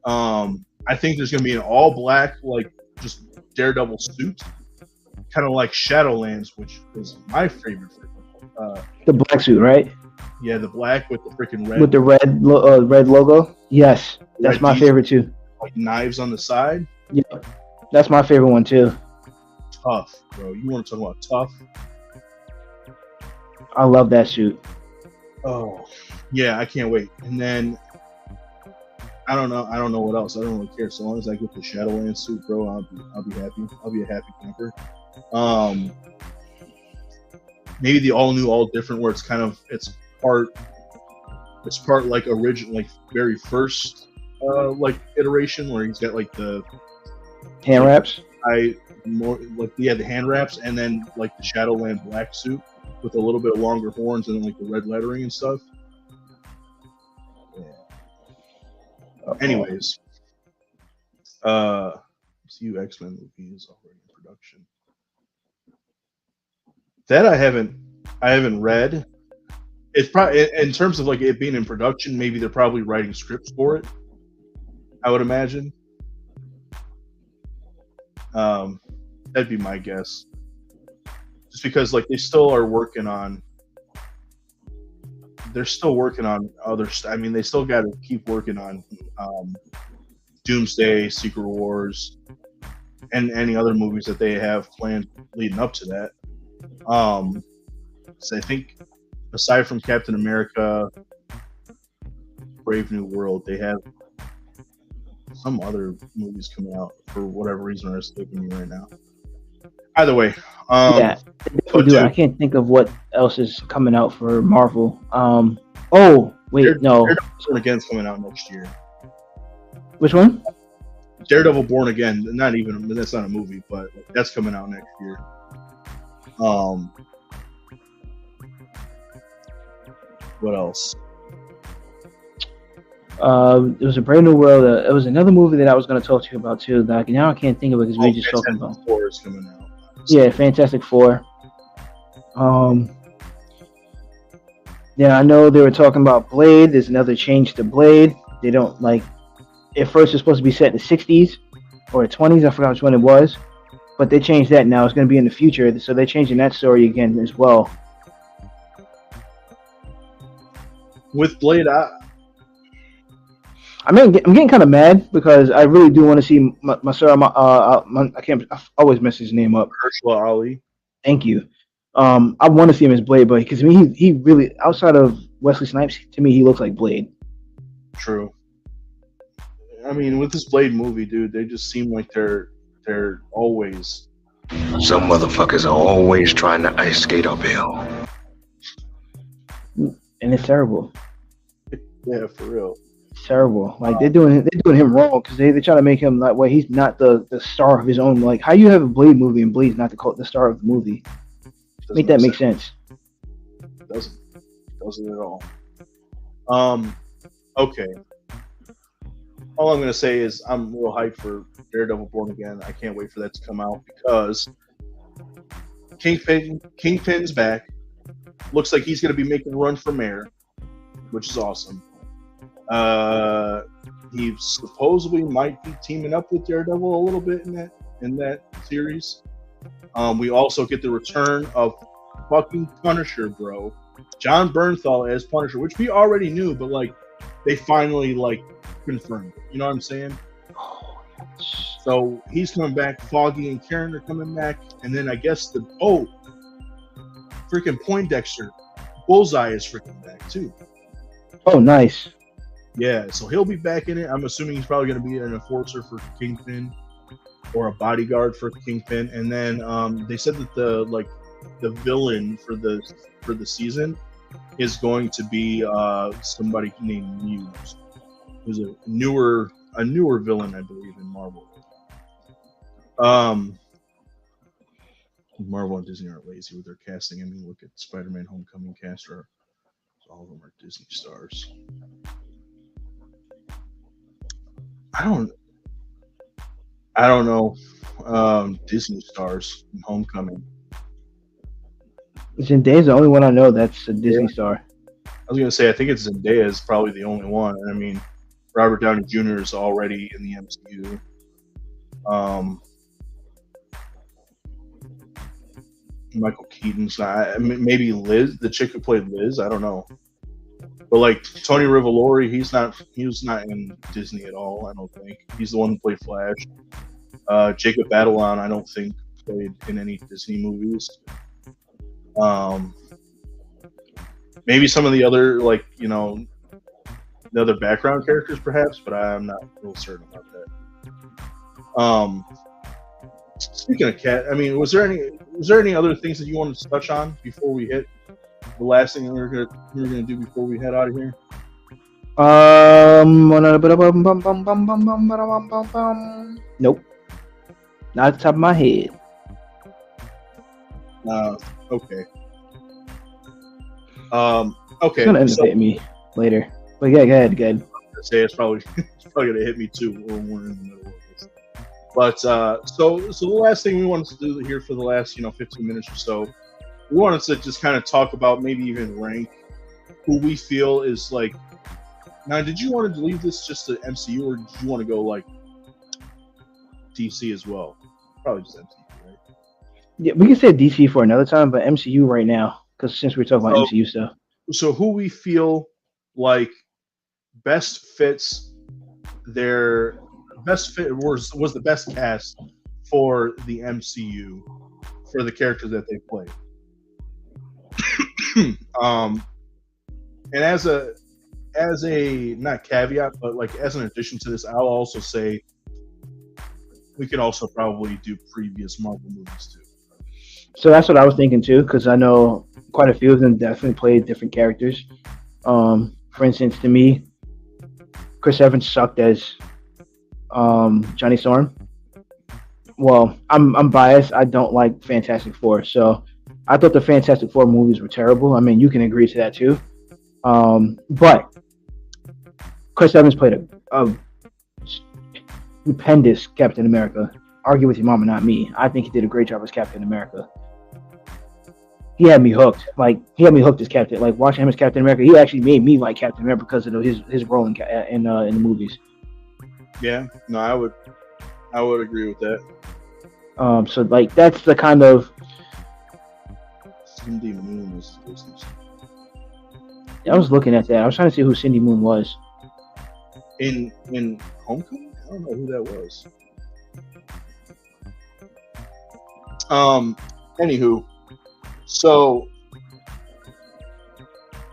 I think there's gonna be an all black, like just Daredevil suit, kind of like Shadowlands, which is my favorite. The black suit, right? Yeah, the black with the freaking red. With the red logo. Yes, that's my favorite too. Like knives on the side. Yeah, that's my favorite one too. Tough, bro. You want to talk about tough? I love that suit. Oh, yeah, I can't wait. And then I don't know what else. I don't really care. So long as I get the Shadowlands suit, bro, I'll be happy. I'll be a happy camper. Maybe the all new, all different, where it's part like original, like very first like iteration, where he's got like the hand wraps. The hand wraps, and then like the Shadowland black suit with a little bit of longer horns and then like the red lettering and stuff. Yeah. Anyways, MCU X-Men movie is already in production. That I haven't read. It's probably in terms of like it being in production. Maybe they're probably writing scripts for it. I would imagine. That'd be my guess. Just because like they still are working on. They're still working on other. I mean, they still got to keep working on Doomsday, Secret Wars, and any other movies that they have planned leading up to that. So I think aside from Captain America, Brave New World, they have some other movies coming out for whatever reason are escaping me right now. Either way, I can't think of what else is coming out for Marvel. No. Daredevil Again's coming out next year. Which one? Daredevil Born Again, that's not a movie, but that's coming out next year. What else? It was a Brave New World. It was another movie that I was going to talk to you about too. That now I can't think of it because we were just talking about. Four is coming out. Yeah, Fantastic Four. Yeah, I know they were talking about Blade. There's another change to Blade. They don't like. At first, it's supposed to be set in the 60s or the 20s. I forgot which one it was, but they changed that now. It's going to be in the future, so they're changing that story again as well. With Blade, I'm getting kind of mad because I really do want to see I always mess his name up. Mahershala Ali. Thank you. I want to see him as Blade, but because he really, outside of Wesley Snipes, to me he looks like Blade. True. I mean, with this Blade movie, dude, they just seem like they're always. Some motherfuckers are always trying to ice skate uphill. And it's terrible. Yeah, for real. It's terrible. Like they're doing him wrong because they try to make him like, well, he's not the star of his own. Like, how you have a Blade movie and Blade's not the star of the movie? Make that make sense. Doesn't at all. Okay. All I'm gonna say is I'm real hyped for Daredevil Born Again. I can't wait for that to come out because Kingpin's back. Looks like he's gonna be making a run for mayor, which is awesome. He supposedly might be teaming up with Daredevil a little bit in that series. We also get the return of fucking Punisher, bro. John Bernthal as Punisher, which we already knew, but like they finally like confirmed it. You know what I'm saying? So he's coming back. Foggy and Karen are coming back, and then I guess freaking Poindexter, Bullseye is freaking back too. Oh, nice. Yeah, so he'll be back in it. I'm assuming he's probably going to be an enforcer for Kingpin or a bodyguard for Kingpin. And then they said that the villain for the season is going to be somebody named Muse, who's a newer villain, I believe, in Marvel. Marvel and Disney aren't lazy with their casting. I mean, look at Spider-Man: Homecoming cast, all of them are Disney stars. I don't know. Disney stars in Homecoming. Zendaya's the only one I know that's a Disney star. I was gonna say I think it's Zendaya is probably the only one. I mean, Robert Downey Jr. is already in the MCU. Michael Keaton's not. I mean, maybe Liz, the chick who played Liz. I don't know. But like Tony Rivolori, he was not in Disney at all. I don't think he's the one who played Flash. Jacob Batalon, I don't think played in any Disney movies. Maybe some of the other the other background characters perhaps, but I'm not real certain about that. Speaking of Cat, I mean, was there any other things that you wanted to touch on before we hit the last thing we were gonna do before we head out of here? Nope. Not at the top of my head. Okay. It's gonna end up hitting me later. But yeah, go ahead. I'd say it's probably gonna hit me too when we're in the middle of this. But so the last thing we wanted to do here for the last 15 minutes or so, we wanted to just kind of talk about maybe even rank who we feel is like. Now, did you want to leave this just to MCU, or did you want to go like DC as well? Probably just MCU, right? Yeah, we can say DC for another time, but MCU right now, because since we're talking about MCU stuff. So who we feel like best fits their best fit was the best cast for the MCU for the characters that they play. And as a not caveat, but like as an addition to this, I'll also say we could also probably do previous Marvel movies too. So that's what I was thinking too, because I know quite a few of them definitely played different characters. For instance, to me, Chris Evans sucked as Johnny Storm. Well, I'm biased. I don't like Fantastic Four, so I thought the Fantastic Four movies were terrible. I mean, you can agree to that too. But Chris Evans played a stupendous Captain America. Argue with your mama, not me. I think he did a great job as Captain America. He had me hooked. Like he had me hooked as Captain. Like watching him as Captain America, he actually made me like Captain America because of his role in the movies. Yeah, no, I would agree with that. So like that's the kind of. Cindy Moon is. I was looking at that. I was trying to see who Cindy Moon was. In Homecoming, I don't know who that was. Anywho, so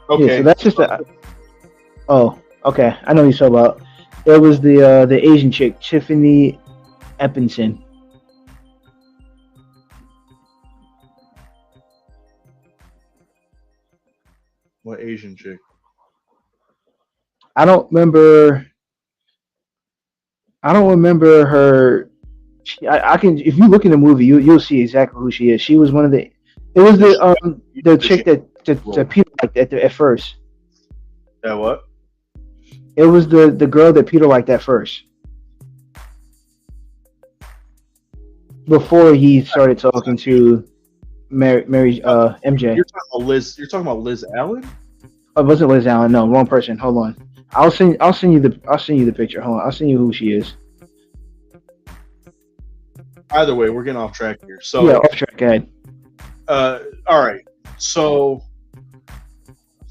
okay, yeah, so that's just a. Oh, okay. I know who you talking about. It was the Asian chick, Tiffany Epinson. What Asian chick? I don't remember her. I can if you look in the movie, you'll see exactly who she is. She was one of the. It was the chick that Peter liked at first. That what? It was the girl that Peter liked at first. Before he started talking to Mary MJ. You're talking about Liz. You're talking about Liz Allen? Oh, it wasn't Liz Allen. No, wrong person. Hold on. I'll send you the picture. Hold on. I'll send you who she is. Either way, we're getting off track here. So yeah, off track. Go ahead. All right. So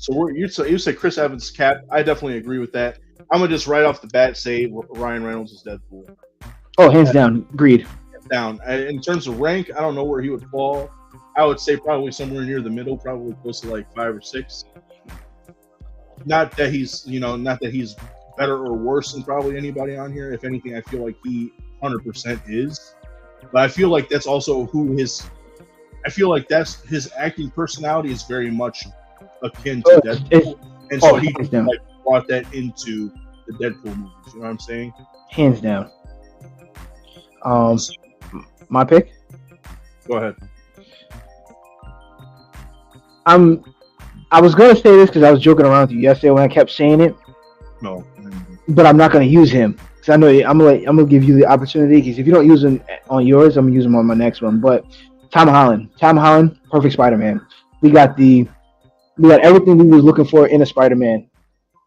you say Chris Evans Cap. I definitely agree with that. I'm gonna just right off the bat say Ryan Reynolds is Deadpool. Oh, hands down, agreed. Down. In terms of rank, I don't know where he would fall. I would say probably somewhere near the middle, probably close to like 5 or 6. Not that he's better or worse than probably anybody on here. If anything, I feel like he 100% is. But I feel like that's also that's his acting personality is very much akin to Deadpool. And so he like brought that into the Deadpool movies. You know what I'm saying? Hands down. My pick? Go ahead. I was gonna say this because I was joking around with you yesterday when I kept saying it. No. But I'm not gonna use him because I know I'm gonna give you the opportunity. Because if you don't use him on yours, I'm gonna use him on my next one. But Tom Holland, perfect Spider-Man. We got everything we was looking for in a Spider-Man.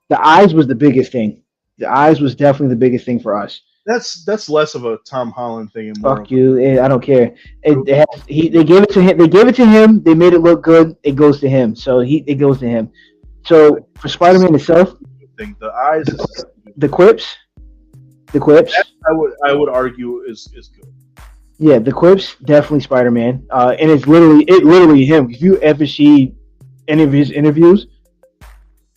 The eyes was the biggest thing. The eyes was definitely the biggest thing for us. That's less of a Tom Holland thing and more. Fuck you! I don't care. They gave it to him. They gave it to him. They made it look good. It goes to him. So it goes to him. So for Spider-Man itself, the eyes, the quips. I would argue is good. Yeah, the quips definitely Spider-Man. And it's literally him. If you ever see any of his interviews,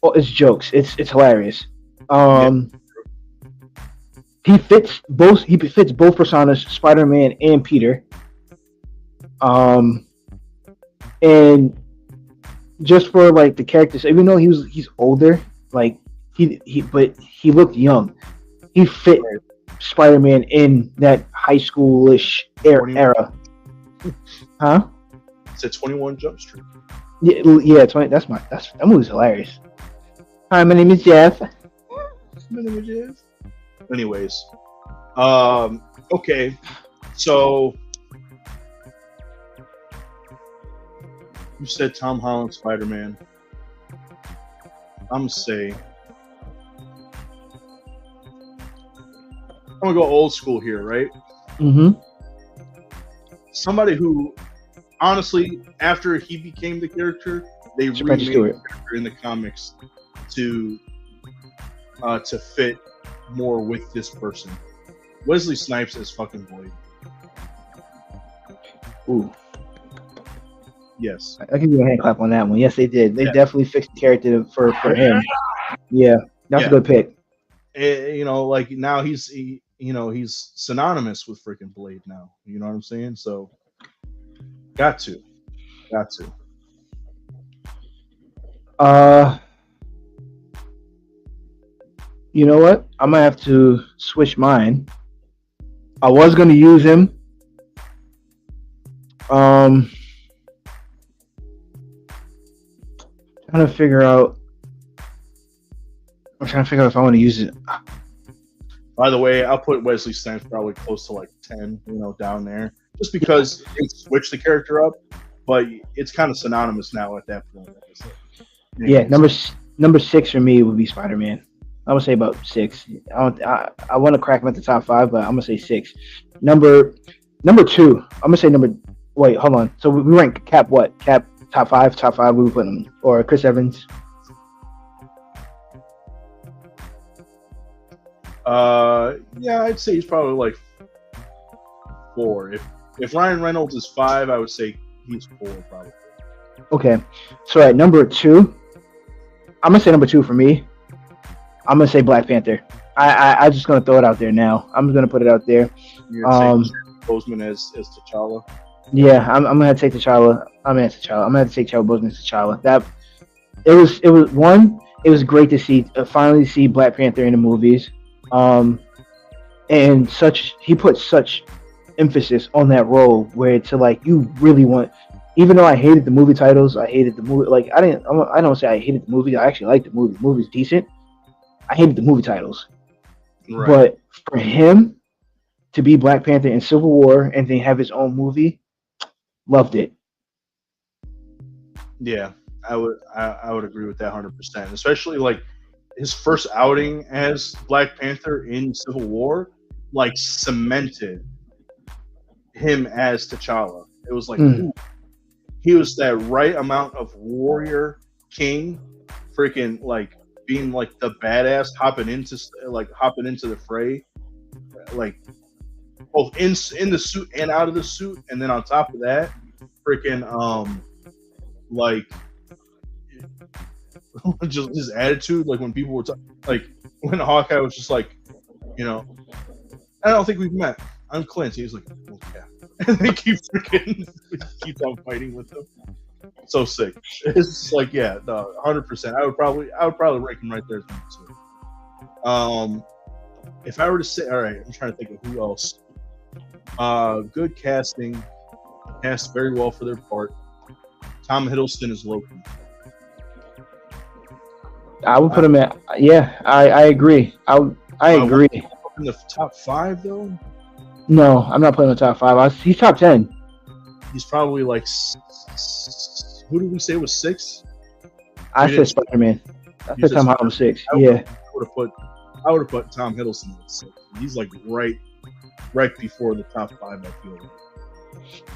it's jokes. It's hilarious. He fits both personas, Spider-Man and Peter. And just for like the characters, even though he's older, like but he looked young. He fit Spider-Man in that high schoolish era. Huh? It's a 21 Jump Street. Yeah, 20. That movie's hilarious. Hi, my name is Jeff. My name is Jeff. Anyways, okay, so you said Tom Holland Spider-Man. I'm gonna go old school here, right? Mm-hmm. Somebody who, honestly, after he became the character, they remade the character in the comics to fit more with this person. Wesley Snipes as fucking Blade. Ooh. Yes. I can do a hand clap on that one. Yes, they did. They definitely fixed the character for him. Yeah, that's a good pick. Like now he's synonymous with freaking Blade now. You know what I'm saying? So got to. You know what? I'm gonna have to switch mine. I was gonna use him. Um, trying to figure out. I'm trying to figure out if I want to use it. By the way, I'll put Wesley Snipes probably close to like 10, down there, just because they switched the character up, but it's kind of synonymous now at that point. Yeah, number 6 for me would be Spider-Man. I would say about 6. I want to crack him at the top 5, but I'm gonna say 6. Number 2. I'm gonna say number. Wait, hold on. So we rank Cap what? Cap top 5. Top 5. We would put him or Chris Evans. Yeah, I'd say he's probably like 4. If Ryan Reynolds is 5, I would say he's 4 probably. Okay, so at number 2, I'm gonna say number 2 for me. I'm gonna say Black Panther. I just gonna throw it out there now. I'm just gonna put it out there. You're gonna say Boseman as T'Challa. Yeah, I'm gonna take T'Challa. I'm gonna have to take Chadwick Boseman as T'Challa. That it was one. It was great to see finally see Black Panther in the movies. And he put such emphasis on that role where to like you really want. Even though I hated the movie titles, I hated the movie. Like I don't say I hated the movie. I actually liked the movie. The movie's decent. I hated the movie titles. Right. But for him to be Black Panther in Civil War and then have his own movie, loved it. Yeah, I would agree with that 100%. Especially like his first outing as Black Panther in Civil War, like cemented him as T'Challa. It was like ooh, he was that right amount of warrior king, freaking like being like the badass hopping into the fray, like both in the suit and out of the suit, and then on top of that, freaking like just his attitude, like when people were like when Hawkeye was just like, I don't think we've met. I'm Clint. He was like, oh, yeah, and they keep on fighting with him. So sick. It's just like 100%. I would probably rank him right there as number 2. If I were to say, all right, I'm trying to think of who else. Good casting, cast very well for their part. Tom Hiddleston is Loki. I would put him at I agree. I agree. In the top 5 though? No, I'm not putting him in the top 5. He's top 10. He's probably like. Who did we say was 6? I said Spider-Man. I said Tom Holland was 6. I would have put Tom Hiddleston at 6. He's like right before the top 5. I feel like.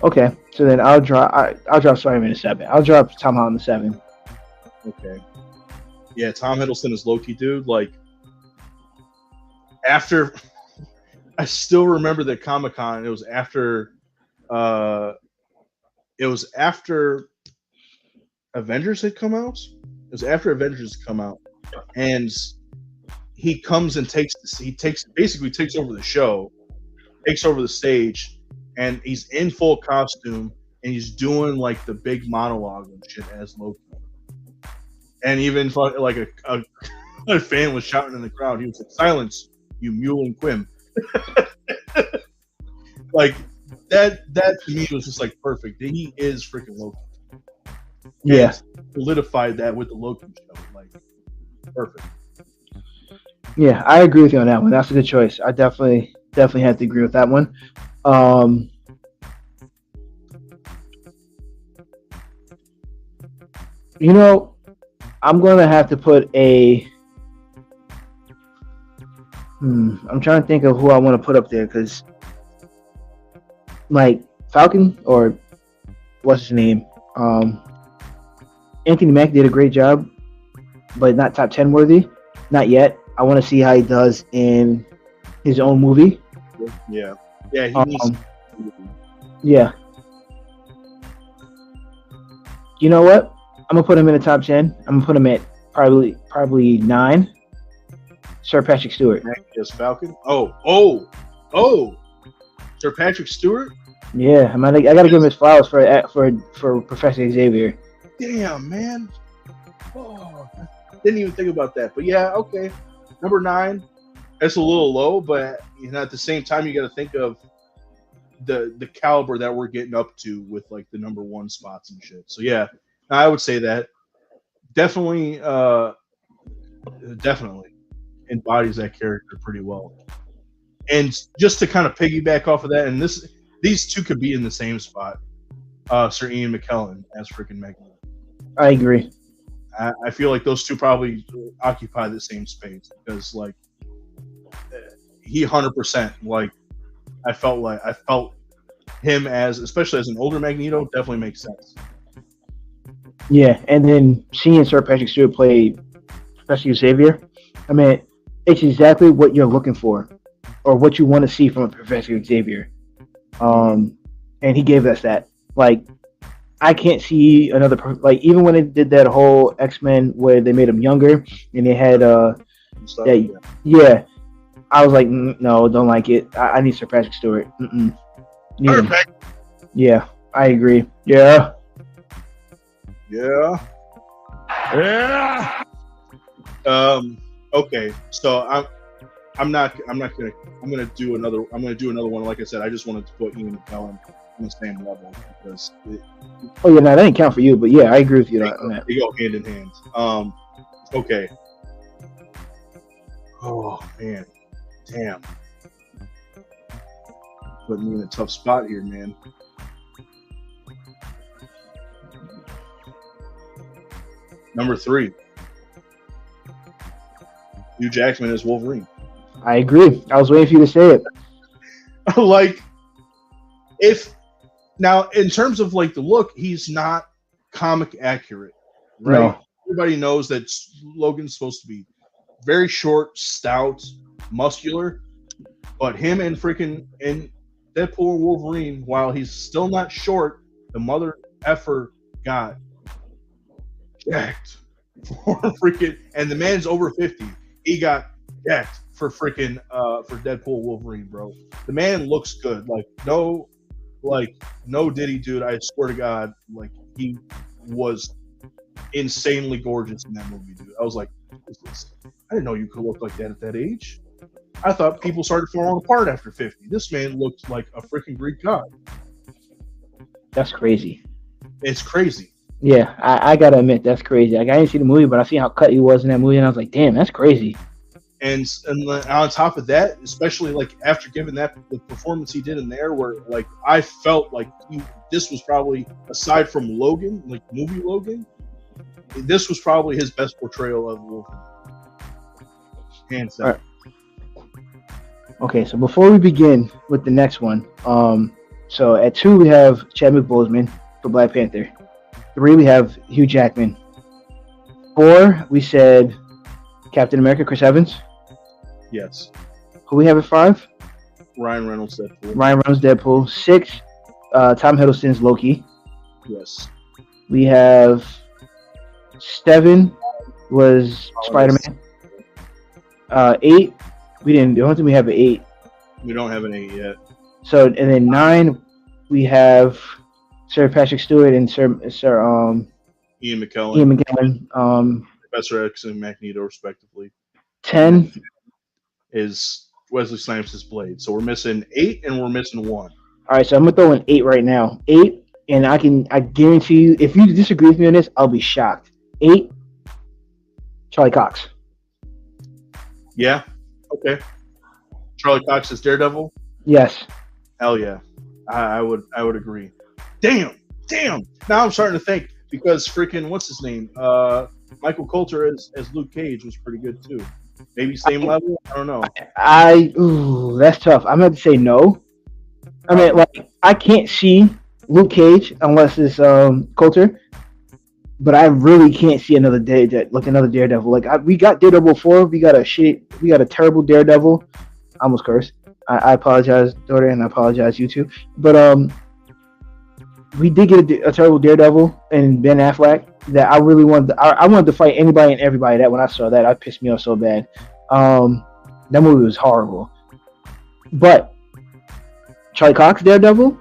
Okay, so then I'll drop Spider-Man to 7. I'll drop Tom Holland to 7. Okay. Yeah, Tom Hiddleston is Loki, dude. Like after, I still remember that Comic-Con. It was after Avengers had come out. It was after Avengers had come out, and he comes and basically takes over the show, takes over the stage, and he's in full costume and he's doing like the big monologue and shit as Loki. And even like a fan was shouting in the crowd. He was like, "Silence, you mule and Quim!" Like that to me was just like perfect. He is freaking Loki. Yeah, solidified that with the Loki show. Like perfect. Yeah, I agree with you on that one. That's a good choice. I definitely have to agree with that one. I'm going to have to put a. I'm trying to think of who I want to put up there because, like Falcon or what's his name, Anthony Mackie did a great job, but not top 10 worthy. Not yet. I want to see how he does in his own movie. Yeah. Yeah. He needs. Yeah. You know what? I'm gonna put him in the top 10. I'm gonna put him at probably 9. Sir Patrick Stewart. As Falcon. Oh. Sir Patrick Stewart. Yeah, I gotta give him his flowers for Professor Xavier. Damn, man. Oh, didn't even think about that. But yeah, okay. Number 9, it's a little low, but at the same time, you got to think of the caliber that we're getting up to with like the number 1 spots and shit. So yeah, I would say that definitely embodies that character pretty well. And just to kind of piggyback off of that, and these two could be in the same spot. Sir Ian McKellen as freaking Magneto. I agree. I feel like those two probably occupy the same space because like he 100% like I felt him as, especially as an older Magneto, definitely makes sense. Yeah, and then seeing Sir Patrick Stewart play Professor Xavier, I mean, it's exactly what you're looking for or what you want to see from a Professor Xavier. And he gave us that. Like, I can't see another, like, even when they did that whole X-Men where they made him younger and they had, yeah, I was like, no, don't like it. I need Sir Patrick Stewart. Perfect. Yeah, I agree. Yeah. Okay, so I'm gonna do another one. Like I said, I just wanted to put Ian McKellen on the same level because oh yeah, no, that didn't count for you, but yeah, I agree with you on that. They go hand in hand. Okay. Oh man, damn. Put me in a tough spot here, man. Number 3, Hugh Jackman as Wolverine. I agree. I was waiting for you to say it. Like, if now in terms of like the look, he's not comic accurate, right? No. Everybody knows that Logan's supposed to be very short, stout, muscular, but him and freaking and Deadpool and Wolverine, while he's still not short, the mother effer got jacked for freaking, and the man's over 50. He got jacked for freaking for Deadpool Wolverine, bro. The man looks good. No diddy, dude. I swear to God, like he was insanely gorgeous in that movie, dude. I was like, I didn't know you could look like that at that age. I thought people started falling apart after 50. This man looked like a freaking Greek god. That's crazy. It's crazy. Yeah, I gotta admit that's crazy. Like, I didn't see the movie, but I seen how cut he was in that movie, and I was like, damn, that's crazy. And on top of that, especially like after giving that the performance he did in there, where like I felt like this was probably, aside from Logan, like movie Logan, this was probably his best portrayal of Wolverine. Hands down. Right. Okay, so before we begin with the next one, so at 2 we have Chadwick Boseman for Black Panther. 3 we have Hugh Jackman. 4 we said Captain America, Chris Evans. Yes. Who we have at 5? Ryan Reynolds, Deadpool. Ryan Reynolds, Deadpool. 6, Tom Hiddleston's Loki. Yes. We have 7 was Spider-Man. 8, we didn't. The only thing we have at 8. We don't have an 8 yet. So, and then 9, we have Sir Patrick Stewart and Sir Ian McKellen. Professor X and Magneto, respectively. 10 is Wesley Snipes' Blade. So we're missing 8 and we're missing 1. All right, so I'm gonna throw in 8 right now. 8, and I guarantee you, if you disagree with me on this, I'll be shocked. 8, Charlie Cox. Yeah. Okay. Charlie Cox is Daredevil. Yes. Hell yeah. I would agree. Damn. Now I'm starting to think, because freaking what's his name? Michael Coulter as Luke Cage was pretty good too. Maybe same level. I don't know. That's tough. I'm going to say no. I mean, like, I can't see Luke Cage unless it's Coulter, but I really can't see another Daredevil. Like, we got Daredevil before. We got a terrible Daredevil. I almost cursed. I apologize, daughter, and I apologize, you too. But we did get a terrible Daredevil and Ben Affleck that I really wanted. I wanted to fight anybody and everybody. That when I saw that, it pissed me off so bad. That movie was horrible. But Charlie Cox Daredevil,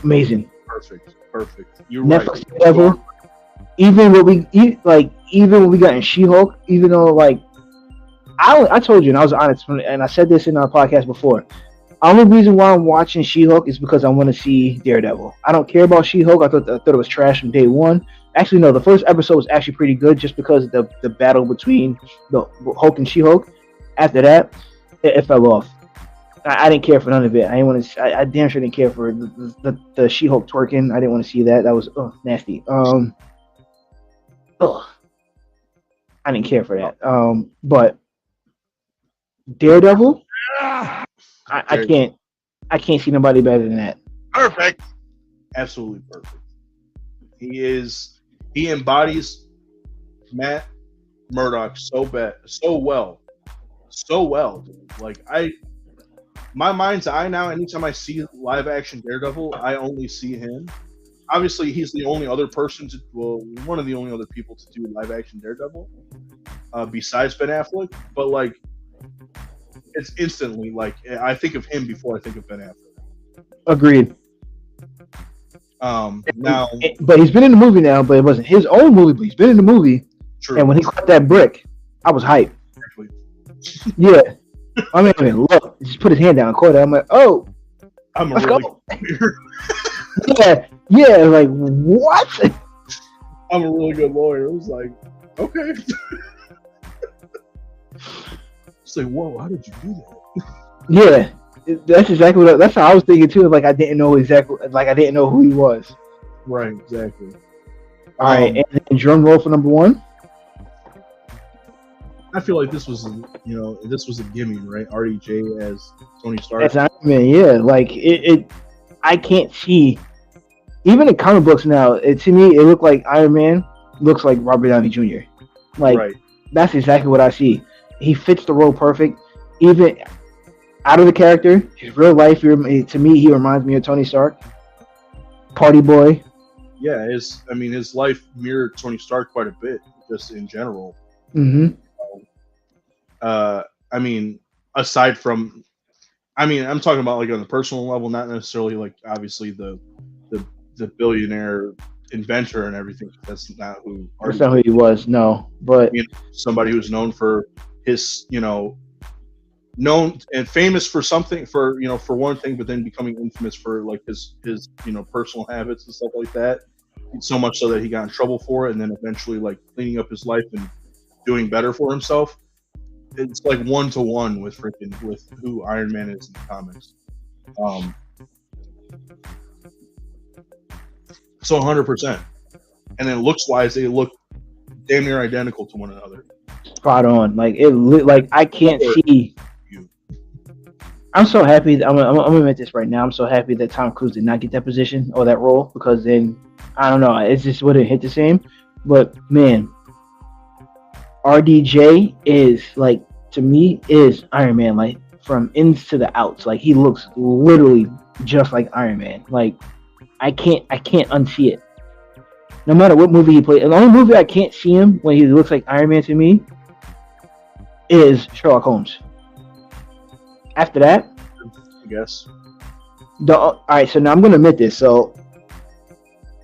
amazing. Perfect. You're Netflix right. Daredevil. Even what we got in She-Hulk, even though like I told you, and I was honest, and I said this in our podcast before. Only reason why I'm watching She-Hulk is because I want to see Daredevil. I don't care about She-Hulk. I thought it was trash from day one. Actually, no, the first episode was actually pretty good, just because of the battle between the Hulk and She-Hulk. After that, it fell off. I didn't care for none of it. I didn't want to. I damn sure didn't care for the She-Hulk twerking. I didn't want to see that. That was nasty. I didn't care for that. But Daredevil, I can't see nobody better than that. Perfect. Absolutely perfect. He embodies Matt Murdock so well. Like my mind's eye now, anytime I see live action Daredevil, I only see him. Obviously, he's the only other person one of the only other people to do live action Daredevil, besides Ben Affleck. But like, it's instantly like I think of him before I think of Ben Affleck. Agreed. Now, but he's been in the movie now, but it wasn't his own movie. But he's been in the movie. True. And when he caught that brick, I was hyped. Exactly. Yeah. I mean, look, he just put his hand down and caught it. I'm like, oh, let's go. Yeah, like, what? I'm a really good lawyer. It was like, okay. It's like, whoa, how did you do that? Yeah, that's exactly that's how I was thinking too. Like, I didn't know who he was. Right, exactly. All right, and drum roll for number one. I feel like this was a gimme, right? RDJ as Tony Stark. That's Iron Man, yeah. Like I can't see. Even in comic books now, to me, it looked like Iron Man looks like Robert Downey Jr. Like, right. That's exactly what I see. He fits the role perfect. Even out of the character, his real life, to me, he reminds me of Tony Stark. Party boy. Yeah, his life mirrored Tony Stark quite a bit, just in general. Mm-hmm. Aside from, I'm talking about like on the personal level, not necessarily like obviously the billionaire inventor and everything. That's not who. That's not who he was. No, but somebody who's known for his, known and famous for something, for one thing, but then becoming infamous for like his personal habits and stuff like that. So much so that he got in trouble for it, and then eventually like cleaning up his life and doing better for himself. It's like 1-to-1 with who Iron Man is in the comics. So 100%. And then looks wise, they look damn near identical to one another. Spot on. Like I can't see. I'm so happy. I'm gonna admit this right now. I'm so happy that Tom Cruise did not get that position or that role, because then I don't know. It just wouldn't hit the same. But man, RDJ is like, to me, is Iron Man, like from ins to the outs. Like, he looks literally just like Iron Man. Like, I can't unsee it. No matter what movie he plays, the only movie I can't see him when he looks like Iron Man to me is Sherlock Holmes. After that, I guess. All right, so now I'm gonna admit this. So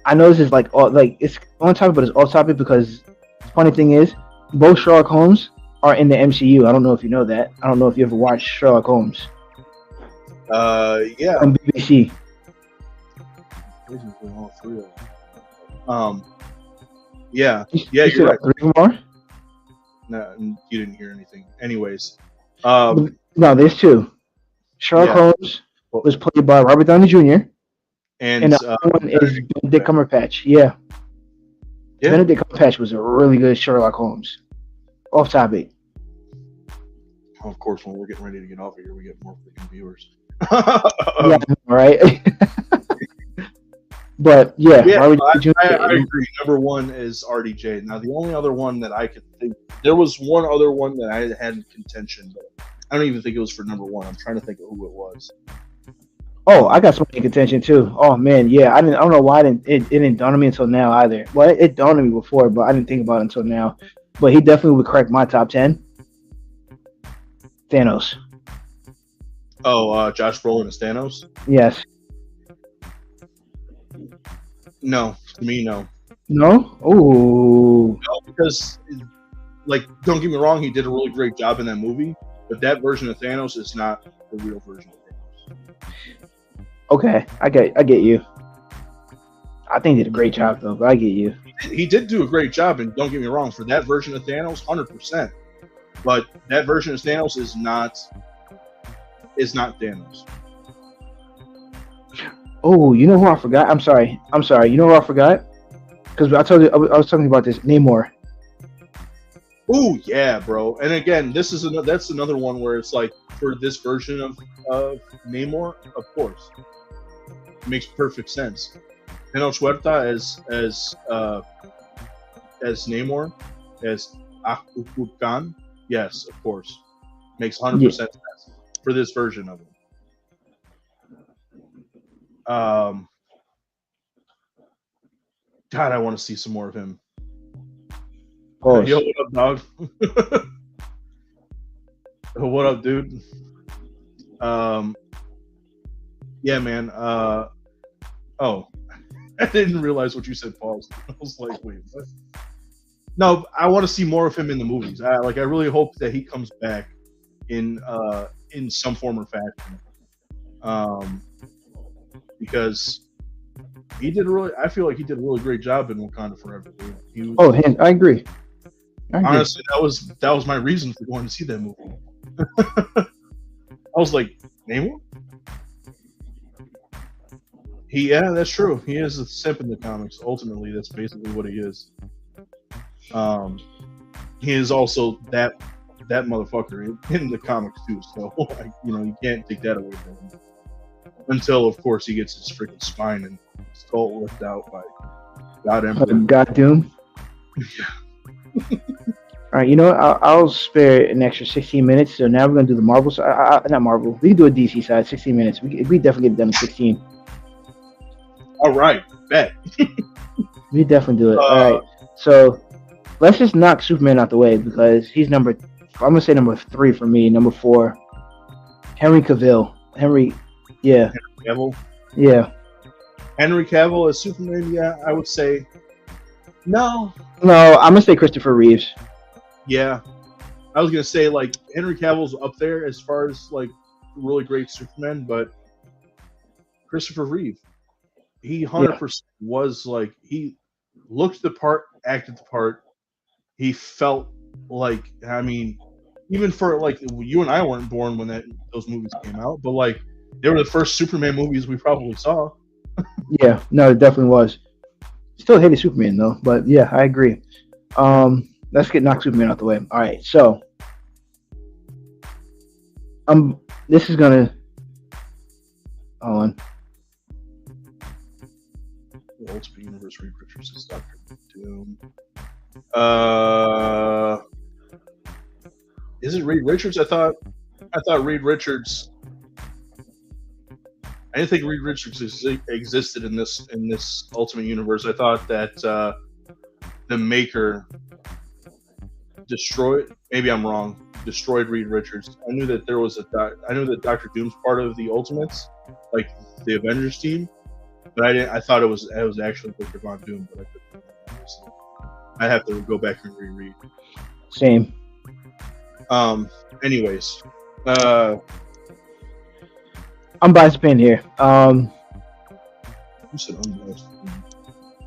I know this is like it's on topic, but it's off topic, because the funny thing is, both Sherlock Holmes are in the MCU. I don't know if you know that. I don't know if you ever watched Sherlock Holmes. Yeah. On BBC. Yeah. Yeah, you're right. 3 more? No, you didn't hear anything. Anyways. No, there's 2. Sherlock Holmes was played by Robert Downey Jr. And the other one is Benedict Cumberbatch. Yeah. Benedict Cumberbatch was a really good Sherlock Holmes. Off topic. Of course, when we're getting ready to get off of here, we get more freaking viewers. Yeah, right. But yeah, I agree. Number 1 is RDJ. Now, the only other one that I could think, there was one other one that I had in contention, but I don't even think it was for number 1. I'm trying to think of who it was. Oh, I got somebody in contention too. Oh man, yeah. I don't know why it didn't dawn on me until now either. Well, it dawned on me before, but I didn't think about it until now. But he definitely would crack my top 10. Thanos. Oh, Josh Brolin as Thanos? Yes. No, to me, no. No? Oh. No, because like, don't get me wrong, he did a really great job in that movie, but that version of Thanos is not the real version of Thanos. Okay, I get you. I think he did a great job though, but I get you. He did do a great job, and don't get me wrong, for that version of Thanos, 100%. But that version of Thanos is not Thanos. Oh, you know who I forgot? I'm sorry. You know who I forgot? Because I told you I was talking about this. Namor. Oh yeah, bro. And again, that's another one where it's like, for this version of Namor, of course, it makes perfect sense. Tenoch Huerta as Namor, as Akukukan, yes, of course, makes 100% sense for this version of him. God, I want to see some more of him. Yo, what up, dog? What up, dude? Yeah, man. Oh, I didn't realize what you said. Pause. I was like, wait, what? No, I want to see more of him in the movies. I really hope that he comes back in some form or fashion. Because I feel like he did a really great job in Wakanda Forever. I agree. Honestly, that was my reason for going to see that movie. I was like, Namor? Yeah, that's true. He is a simp in the comics. Ultimately, that's basically what he is. He is also that motherfucker in the comics too. So you can't take that away from him. Until, of course, he gets his freaking spine and skull ripped out by God Emperor. God Doom. Yeah. All right, I'll spare an extra 16 minutes. So now we're gonna do the Marvel side. Not Marvel. We can do a DC side. 16 minutes. We definitely get it done in 16. All right, bet. We definitely do it. All right. So let's just knock Superman out the way because he's I'm gonna say number 3 for me. Number 4, Henry Cavill. Yeah. Henry Cavill. Yeah. Henry Cavill as Superman. Yeah, I would say no. No, I'm gonna say Christopher Reeves. Yeah, I was gonna say like Henry Cavill's up there as far as like really great Superman, but Christopher Reeve, he 100% was like, he looked the part, acted the part. He felt like, I mean, even for like, you and I weren't born when those movies came out, but like they were the first Superman movies we probably saw. Yeah, no, it definitely was. Still hated Superman though, but yeah, I agree. Let's knock Superman out the way. All right, so this is gonna hold on. The Ultimate Universe, Reed Richards is Dr. Doom. Is it Reed Richards? I thought Reed Richards. I didn't think Reed Richards existed in this Ultimate Universe. I thought that the Maker destroyed. Maybe I'm wrong. Destroyed Reed Richards. I knew that I knew that Dr. Doom's part of the Ultimates, like the Avengers team, but I didn't. I thought it was actually Victor Von Doom, but I couldn't. I have to go back and reread. Same. Anyways, I'm biased opinion here. You said unbiased.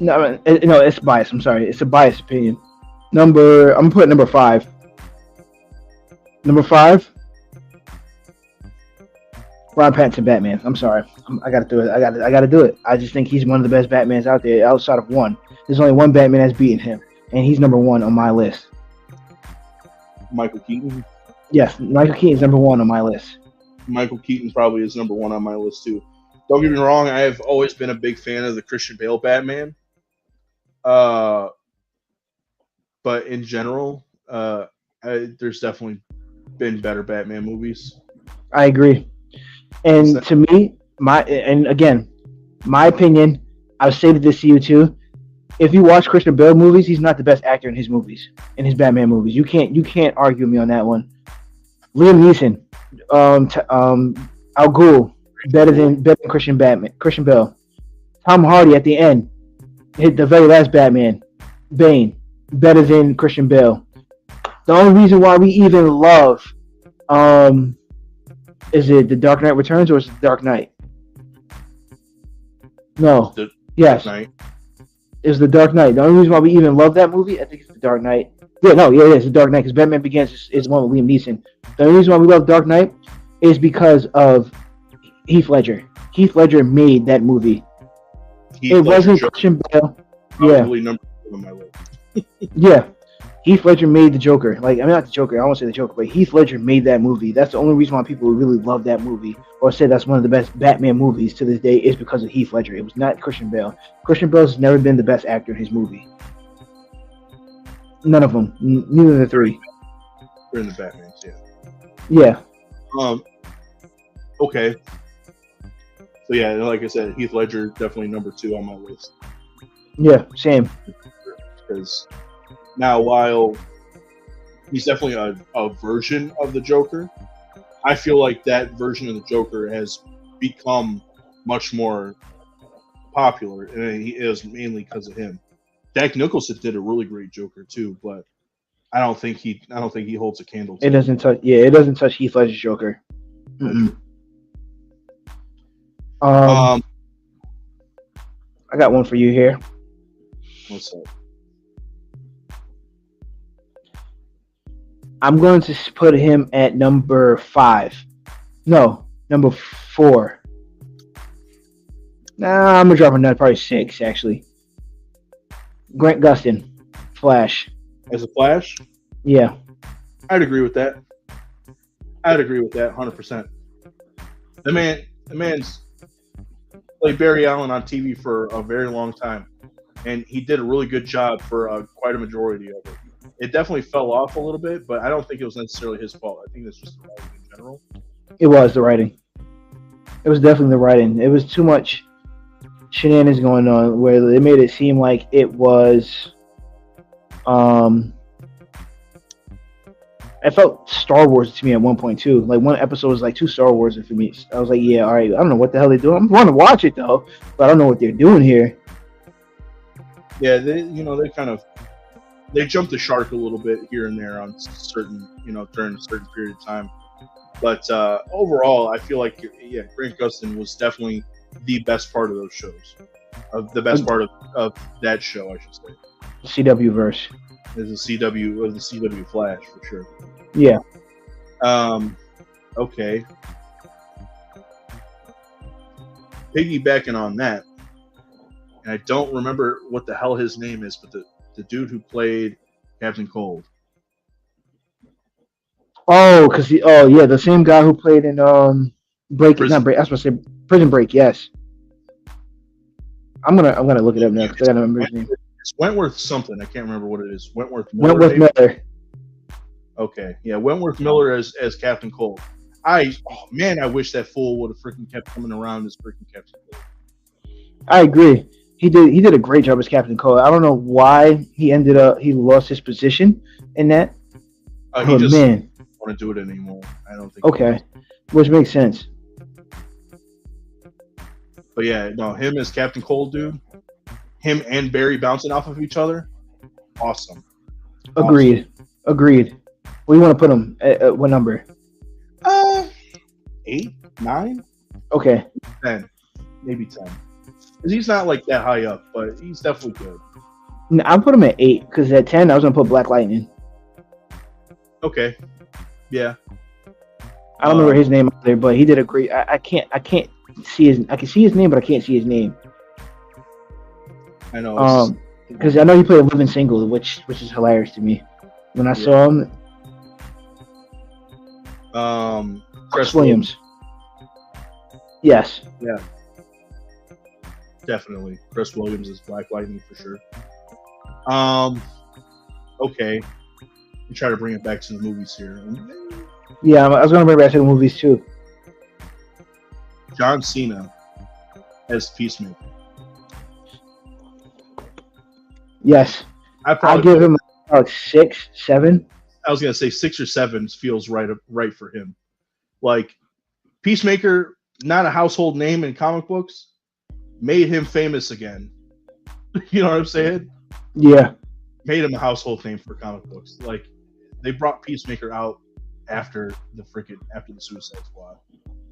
No, it's biased. I'm sorry, it's a biased opinion. I'm gonna put number 5. Number 5, Robert Pattinson Batman. I'm sorry, I gotta do it. I gotta do it. I just think he's one of the best Batmans out there. Outside of one, there's only one Batman that's beaten him, and he's number 1 on my list. Michael Keaton. Yes, Michael Keaton's number 1 on my list. Michael Keaton probably is number 1 on my list too. Don't get me wrong, I have always been a big fan of the Christian Bale Batman. But in general, there's definitely been better Batman movies. I agree. And to me, my opinion, I've stated this to you too. If you watch Christian Bale movies, he's not the best actor in his movies, in his Batman movies. You can't argue with me on that one. Liam Neeson, Al Ghul, better than Christian Bale. Tom Hardy at the end, hit the very last Batman, Bane, better than Christian Bale. The only reason why we even love, is it The Dark Knight Returns or is it The Dark Knight? No. Yes. Dark Knight. It's The Dark Knight. The only reason why we even love that movie, I think it's The Dark Knight. Yeah, it is The Dark Knight because Batman Begins is one with Liam Neeson. The only reason why we love Dark Knight is because of Heath Ledger. Heath Ledger made that movie. It wasn't Christian Bale. Yeah. Number 2 on my list. Yeah. Heath Ledger made the Joker. Not the Joker. I won't say the Joker, but Heath Ledger made that movie. That's the only reason why people really love that movie or say that's one of the best Batman movies to this day is because of Heath Ledger. It was not Christian Bale. Christian Bale's never been the best actor in his movie. None of them. Neither of the three. They're in the Batmans, yeah. Yeah. Okay. So yeah, like I said, Heath Ledger definitely number 2 on my list. Yeah, same. Because now, while he's definitely a version of the Joker, I feel like that version of the Joker has become much more popular, and it is mainly because of him. Jack Nicholson did a really great Joker too, but I don't think he holds a candle to it. Doesn't touch. Yeah, it doesn't touch Heath Ledger's Joker. Mm-mm. I got one for you here. What's up? I'm going to put him at number 5. No, number 4. Nah, I'm gonna drop another probably 6 actually. Grant Gustin, Flash. As a Flash? Yeah. I'd agree with that. 100%. The man's played Barry Allen on TV for a very long time, and he did a really good job for quite a majority of it. It definitely fell off a little bit, but I don't think it was necessarily his fault. I think that's just the writing in general. It was the writing. It was definitely the writing. It was too much shenanigans going on where they made it seem like it was I felt Star Wars to me at one point too. Like one episode was like 2 Star Wars for me. I was like, yeah, all right. I don't know what the hell they're doing. I'm going to watch it though, but I don't know what they're doing here. Yeah, they jumped the shark a little bit here and there on certain, during a certain period of time. But overall, I feel like Grant Gustin was definitely the best part of those shows. The best part of that show, I should say. CW verse. Is the CW Flash for sure. Yeah. Okay. Piggybacking on that, and I don't remember what the hell his name is, but the dude who played Captain Cold. Oh, the same guy who played in Prison Break. I was supposed to say Prison Break. Yes. I'm gonna look it up now because I gotta remember his name. It's Wentworth something. I can't remember what it is. Wentworth Miller. Okay, yeah, Wentworth Miller as Captain Cold. I wish that fool would have freaking kept coming around as freaking Captain Cold. I agree. He did a great job as Captain Cold. I don't know why he lost his position in that. He just didn't want to do it anymore. I don't think. Okay, which makes sense. But yeah, no, him as Captain Cold, dude. Him and Barry bouncing off of each other, awesome. Agreed. What do you want to put him at what number? 8, 9. Okay. 10, maybe 10. Because he's not like that high up, but he's definitely good. No, I'll put him at 8 because at 10 I was gonna put Black Lightning. Okay. Yeah. I don't remember his name out there, but he did a great. I can't see his. I can see his name, but I can't see his name. I know. Because I know he played a living single, which is hilarious to me. When I saw him. Chris Williams. Yes. Yeah. Definitely. Chris Williams is Black Lightning for sure. Okay. We try to bring it back to the movies here. Yeah, I was going to bring it back to the movies too. John Cena as Peacemaker. Yes. I'll give him about 6, 7. I was going to say 6 or 7 feels right for him. Like, Peacemaker, not a household name in comic books, made him famous again. You know what I'm saying? Yeah. Made him a household name for comic books. Like, they brought Peacemaker out after the Suicide Squad,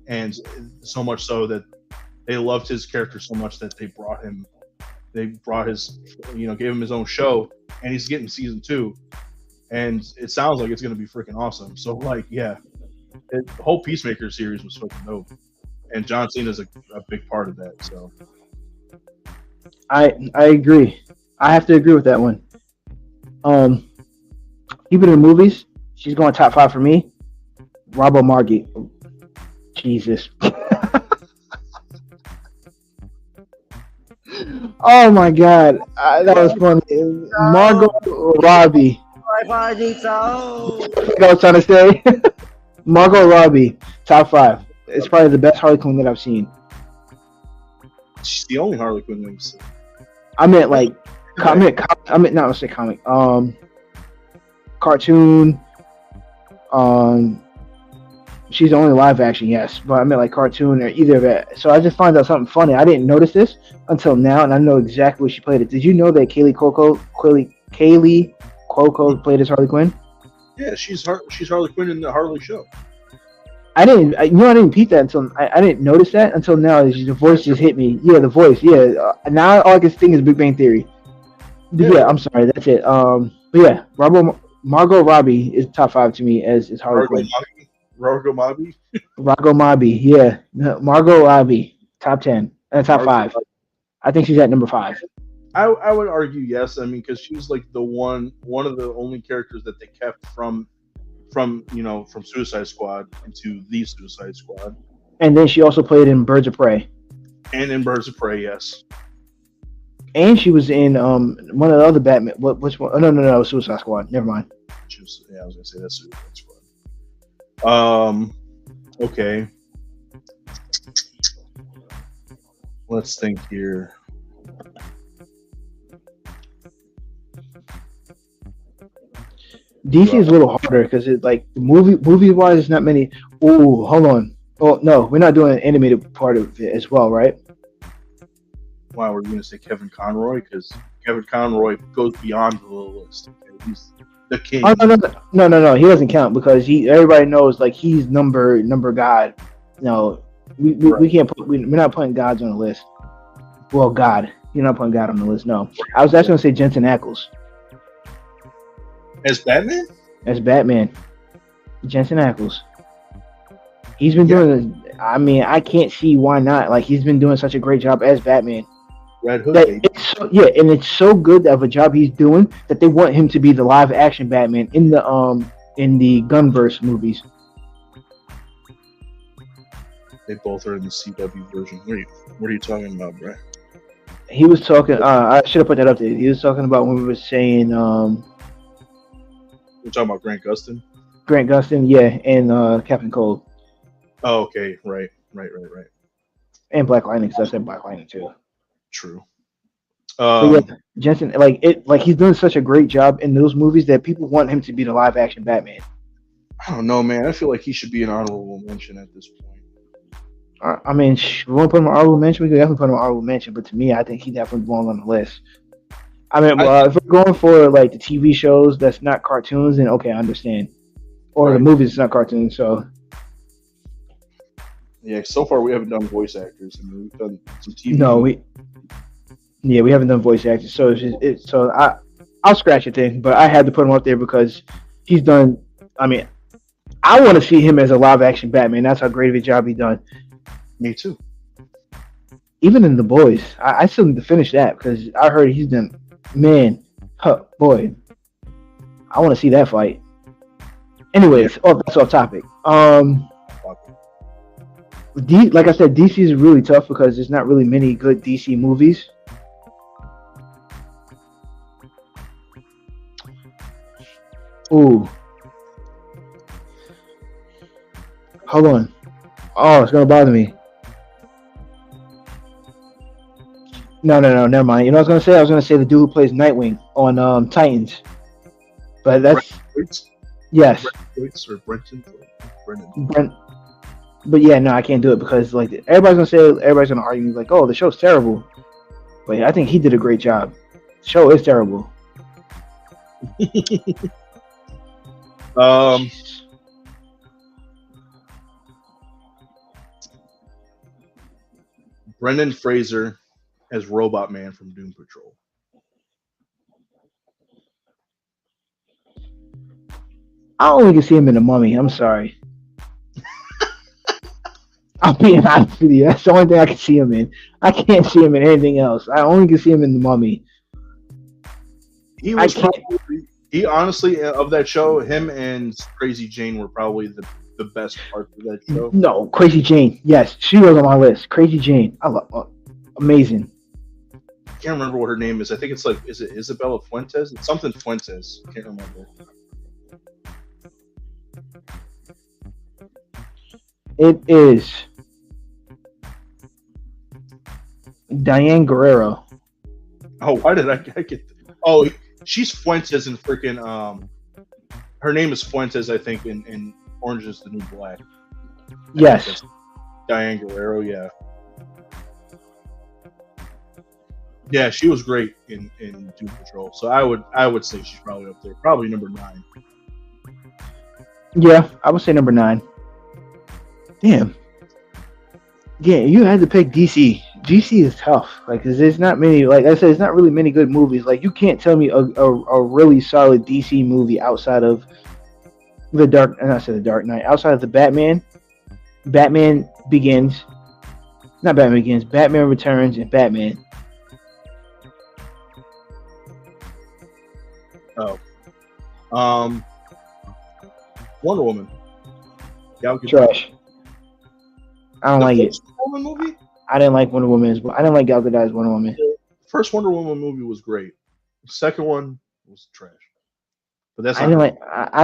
and so much so that they loved his character so much that they brought his, gave him his own show, and he's getting season 2, and it sounds like it's going to be freaking awesome. So like, yeah, the whole Peacemaker series was fucking dope, and John Cena's a big part of that. So I agree. I have to agree with that one. Keeping in movies, she's going top 5 for me. Robbo Margie. Jesus. Oh my God, that was funny. Margot Robbie. Like I was trying to say, Margot Robbie, top 5. It's probably the best Harley Quinn that I've seen. She's the only Harley Quinn that I've seen. I meant like comic. Not say comic. Cartoon. She's the only live action, yes, but I meant like cartoon or either of that. So I just find out something funny. I didn't notice this until now, and I know exactly what she played it. Did you know that Kaylee Cuoco played as Harley Quinn? Yeah, she's Harley Quinn in the Harley show. I didn't peep that until I didn't notice that until now. The voice just hit me. Yeah, the voice. Yeah, now all I can think is Big Bang Theory. Yeah, I'm sorry, that's it. But yeah, Margot Robbie is top 5 to me as Harley Quinn. Margot Robbie? Margot Robbie, yeah. Margot Robbie, top 10. Top 5. I think she's at number 5. I would argue yes. I mean, because she's like one of the only characters that they kept from Suicide Squad into the Suicide Squad. And then she also played in Birds of Prey. And in Birds of Prey, yes. And she was in one of the other Batman. Which one? Oh, no, Suicide Squad. Never mind. I was gonna say that's Suicide Squad. Okay. Let's think here. DC is a little harder because it's like movie wise, it's not many. Ooh, hold on. Oh no, we're not doing an animated part of it as well, right? Wow, we're going to say Kevin Conroy because Kevin Conroy goes beyond the little list. Okay? He's the king. Oh no, he doesn't count because everybody knows like he's number God. No, we can't put. We're not putting gods on the list. Well, God, you're not putting God on the list. No, I was actually going to say Jensen Ackles. As Batman? As Batman. Jensen Ackles. He's been doing this. I mean, I can't see why not. Like, he's been doing such a great job as Batman. Red Hood. And it's so good of a job he's doing that they want him to be the live action Batman in the Gunverse movies. They both are in the CW version. What are you talking about, bro? He was talking. I should have put that up there. He was talking about when we were saying. We're talking about Grant Gustin? Grant Gustin, yeah, and Captain Cold. Oh, okay. Right. And Black Lightning, because I said Black Lightning too. True. Yeah, Jensen, he's doing such a great job in those movies that people want him to be the live action Batman. I don't know, man. I feel like he should be an honorable mention at this point. I mean, we want to put him on honorable mention. We could definitely put him on honorable mention, but to me, I think he definitely belongs on the list. I mean, if we're going for like the TV shows that's not cartoons, then okay, I understand. Or the movies that's not cartoons. So yeah, so far we haven't done voice actors. I mean, we've done some TV. No, we haven't done voice actors. So I'll scratch your thing, but I had to put him up there because he's done. I mean, I want to see him as a live action Batman. That's how great of a job he's done. Me too. Even in The Boys, I still need to finish that because I heard he's done. Man, boy, I want to see that fight. Anyways, that's off topic. Like I said, DC is really tough because there's not really many good DC movies. Ooh, hold on. Oh, it's gonna bother me. No, never mind. You know what I was gonna say? I was gonna say the dude who plays Nightwing on Titans, but that's yes. Brenton. But yeah, no, I can't do it because like everybody's gonna argue like, oh, the show's terrible. But I think he did a great job. The show is terrible. Um, Brendan Fraser as Robot Man from Doom Patrol. I only can see him in the Mummy. I'm sorry. I'm being honest with you. That's the only thing I can see him in. I can't see him in anything else. I only can see him in the Mummy. He was he honestly of that show, him and Crazy Jane were probably the best parts of that show. No, Crazy Jane. Yes, she was on my list. Crazy Jane. I love amazing. I can't remember what her name is. I think it's like, is it Isabella Fuentes? It's something Fuentes. I can't remember. It is Diane Guerrero. Oh, why did I get? Oh, she's Fuentes in freaking. Her name is Fuentes, I think, in Orange Is the New Black. Yes. Diane Guerrero, yeah. Yeah, she was great in Doom Patrol. So I would say she's probably up there. Probably number 9. Yeah, I would say number 9. Damn. Yeah, you had to pick DC. DC is tough. Like, 'cause there's not many. Like I said, there's not really many good movies. Like, you can't tell me a really solid DC movie outside of the Dark. I said the Dark Knight. Outside of the Batman, Batman Begins. Not Batman Begins. Batman Returns and Batman. Oh. Wonder Woman. Trash. I don't like it. Wonder Woman movie? I didn't like Wonder Woman as well. I didn't like Gal Gadot as Wonder Woman. The first Wonder Woman movie was great. The second one was trash. But that's I